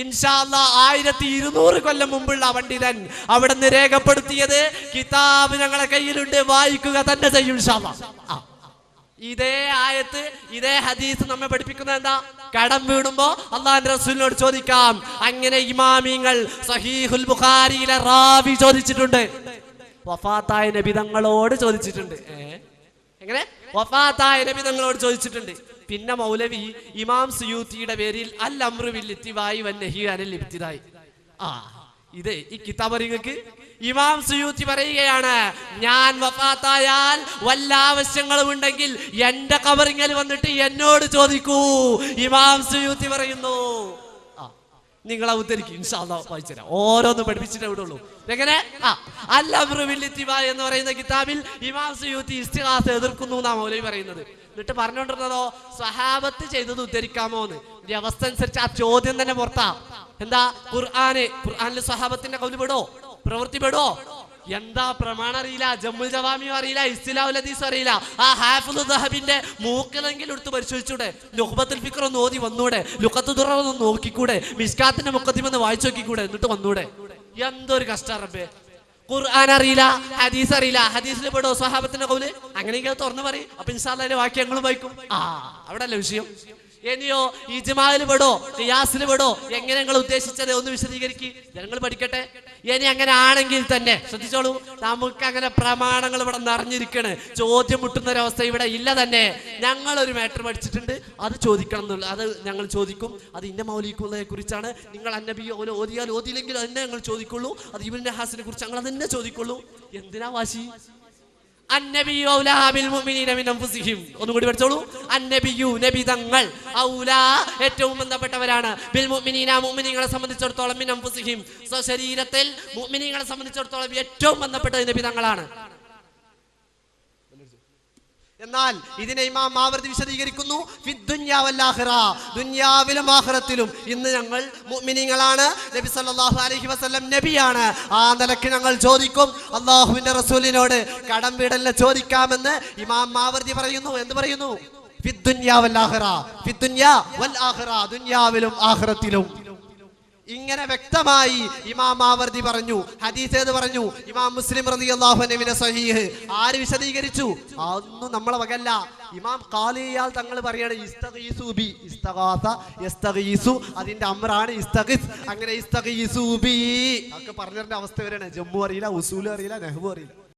ഇൻഷാ അല്ലാഹ് 1200 കൊല്ലം മുമ്പുള്ള പണ്ഡിതൻ അവിടെ നിന്ന് രേഖപ്പെടുത്തിയത് കിതാബ് ഞങ്ങളെ കയ്യിലുണ്ട്, വായിക്കുക തന്നെ ചെയ്യും ഇൻഷാ അല്ലാഹ്. ഇതേ ആയത്ത് ഇതേ ഹദീസ് നമ്മെ പഠിപ്പിക്കുന്നത് എന്താ? കടം വീണുമ്പോ അള്ളാഹുവിന്റെ റസൂലിനോട് ചോദിക്കാം. അങ്ങനെ ഇമാമിങ്ങൾ സഹീഹുൽ ബുഖാരിയിലെ റാവി ചോദിച്ചിട്ടുണ്ട്, വഫാത്തായ നബി തങ്ങളോട് ചോദിച്ചിട്ടുണ്ട്. എങ്ങനെ? വഫാത്തായ നബി തങ്ങളോട് ചോദിച്ചിട്ടുണ്ട്. പിന്നെ മൗലവി ഇമാം സുയൂത്തിയുടെ പേരിൽ അൽ അംറു ബിൽ ഇത്തിബാഇ വൻ നഹി അനിൽ ഇബ്തിദാഇ. ഇത് ഈ കിതാബ് നിങ്ങൾക്ക് ഇമാം സുയൂത്തി പറയുകയാണ്, ഞാൻ വഫാത്തായാൽ വല്ല ആവശ്യങ്ങളും ഉണ്ടെങ്കിൽ എന്റെ ഖബറിങ്കൽ വന്നിട്ട് എന്നോട് ചോദിക്കൂ. ഇമാം സുയൂത്തി പറയുന്നു. നിങ്ങളെ ഉദ്ധരിക്കും ഇൻഷാ അല്ലാഹ് വായിച്ചുതരാം. ഓരോന്നും പഠിപ്പിച്ചിട്ടേ വിടുള്ളൂ. എങ്ങനെ അൽ-അംറു ബിൽ-ഇത്തിബാ എന്ന് പറയുന്ന കിതാബിൽ ഇമാം സുയൂത്തി ഇസ്തിഗാസ എതിർക്കുന്നു എന്നാ മൗലവി പറയുന്നത്. എന്നിട്ട് പറഞ്ഞുകൊണ്ടിരുന്നതോ സ്വഹാബത്ത് ചെയ്തത് ഉദ്ധരിക്കാമോ എന്ന്. ഈ അവസ്ഥ അനുസരിച്ച് ആ ചോദ്യം തന്നെ പുറത്താ. എന്താ ഖുർആനിൽ സ്വഹാബത്തിന്റെ കൗല് പെടോ, പ്രവൃത്തി പെടോ? എന്താ പ്രമാണം അറിയില്ല, ജമ്മുൽ ജവാമിയും അറിയില്ല, ഇസ്തിലാഉൽ ഹദീസ് അറിയില്ല. ആ ഹാഫിളു ദഹബിന്റെ മൂക്കിലെങ്കിലും എടുത്ത് പരിശോധിച്ചൂടെ? നുഖ്ബത്തുൽ ഫിക്ർ ഒന്ന് ഓതി വന്നൂടെ? ലുഖത്തു ദുറ ഒന്ന് നോക്കിക്കൂടെ? മിസ്കാത്തിന്റെ മുഖദ്ദിമ ഒന്ന് വായിച്ചു നോക്കിക്കൂടെ? എന്നിട്ട് വന്നൂടെ? എന്തൊരു കഷ്ടം റബ്ബേ. ഖുർആൻ അറിയില്ല, ഹദീസ് അറിയില്ല. ഹദീസിൽ പെടോ സ്വഹാബത്തിന്റെ കൗല്? അങ്ങനെയെങ്കിൽ തുറന്നു പറയും. അപ്പൊ ഇൻഷാ അല്ലാഹ് അതിന്റെ വാക്യങ്ങളും വായിക്കും. അവിടെ അല്ലേ വിഷയം. ഇനിയോ ഇജ്മായിൽ പെടോ, ഖിയാസിൽ പെടോ? എങ്ങനെ നിങ്ങൾ ഉദ്ദേശിച്ചത് ഒന്ന് വിശദീകരിക്ക്, ജനങ്ങൾ പഠിക്കട്ടെ. ഇനി അങ്ങനെ ആണെങ്കിൽ തന്നെ ശ്രദ്ധിച്ചോളൂ, നമുക്ക് അങ്ങനെ പ്രമാണങ്ങൾ ഇവിടെ നിറഞ്ഞിരിക്കണ്. ചോദ്യം മുട്ടുന്ന ഒരവസ്ഥ ഇവിടെ ഇല്ല തന്നെ. ഞങ്ങളൊരു മാറ്റർ പഠിച്ചിട്ടുണ്ട്, അത് ചോദിക്കണം എന്നുള്ള, അത് ഞങ്ങൾ ചോദിക്കും. അത് ഇന്ന മൗലിക്കുള്ളതിനെ കുറിച്ചാണ്. നിങ്ങൾ അന്നബി ഓതിയാൽ ഓതിയില്ലെങ്കിൽ അതിനെ ഞങ്ങൾ ചോദിക്കുള്ളൂ. അത് ഇബ്നു ഹാസിനെ കുറിച്ച് ഞങ്ങൾ അതിനെ ചോദിക്കുള്ളൂ. എന്തിനാ വാശി? അന്നബിയു ഔലാ ബിൽ മുഅ്മിനീന മിൻ അൻഫുസിഹിം. ഒന്നുകൂടി പഠിച്ചോളൂ. അന്നബിയു നബി തങ്ങൾ ഔലാ ഏറ്റവും ബന്ധപ്പെട്ടവരാണ് ബിൽ മുഅ്മിനീന മുഅ്മിനീങ്ങളെ സംബന്ധിച്ചിടത്തോളം മിൻ അൻഫുസിഹിം സ്വശരീരത്തിൽ മുഅ്മിനീങ്ങളെ സംബന്ധിച്ചിടത്തോളം ഏറ്റവും ബന്ധപ്പെട്ട നബി തങ്ങളാണ്. എന്നാൽ ഇതിനെ ഇമാം മാവർദി വിശദീകരിക്കുന്നു, ഫിദ്ദുനിയാ വൽ ആഖിറ, ദുനിയാവിലും ആഖിറത്തിലും ഇന്ന് ഞങ്ങൾ മുഅ്മിനീങ്ങളാണ്. നബി സല്ലല്ലാഹു അലൈഹി വസല്ലം നബിയാണ്. ആ നിലയ്ക്ക് ഞങ്ങൾ ചോദിക്കും. അല്ലാഹുവിന്റെ റസൂലിനോട് കടം വീടലിനെ ചോദിക്കാമെന്ന് ഇമാം മാവർദി പറയുന്നു. എന്ത് പറയുന്നു? ഫിദ്ദുനിയാ വൽ ആഖിറ, ഫിദ്ദുനിയാ വൽ ആഖിറ, ദുനിയാവിലും ആഖിറത്തിലും. ഇങ്ങനെ വ്യക്തമായി ഇമാം മാവർദി പറഞ്ഞു. ഹദീസ് ഏത് പറഞ്ഞു? ഇമാം മുസ്ലിം റളിയല്ലാഹു അൻഹുവിന്റെ സ്വഹീഹ്. ആര് വിശദീകരിച്ചു? അതൊന്നും നമ്മളെ വകല്ല. ഇമാം ഖാലിയാൽ തങ്ങൾ പറയാണ് ഇസ്തഗീസു ബി, ഇസ്തഗാസ യസ്തഗീസു, അതിന്റെ അമ്രാണ് ഇസ്തഗിസ്. അങ്ങനെ ഇസ്തഗീസു ബി ഒക്കെ പറഞ്ഞതിന്റെ അവസ്ഥ വരെയാണ്. ജമ്മു അറിയില്ല, ഉസൂൽ അറിയില്ല, നഹ്വു അറിയില്ല.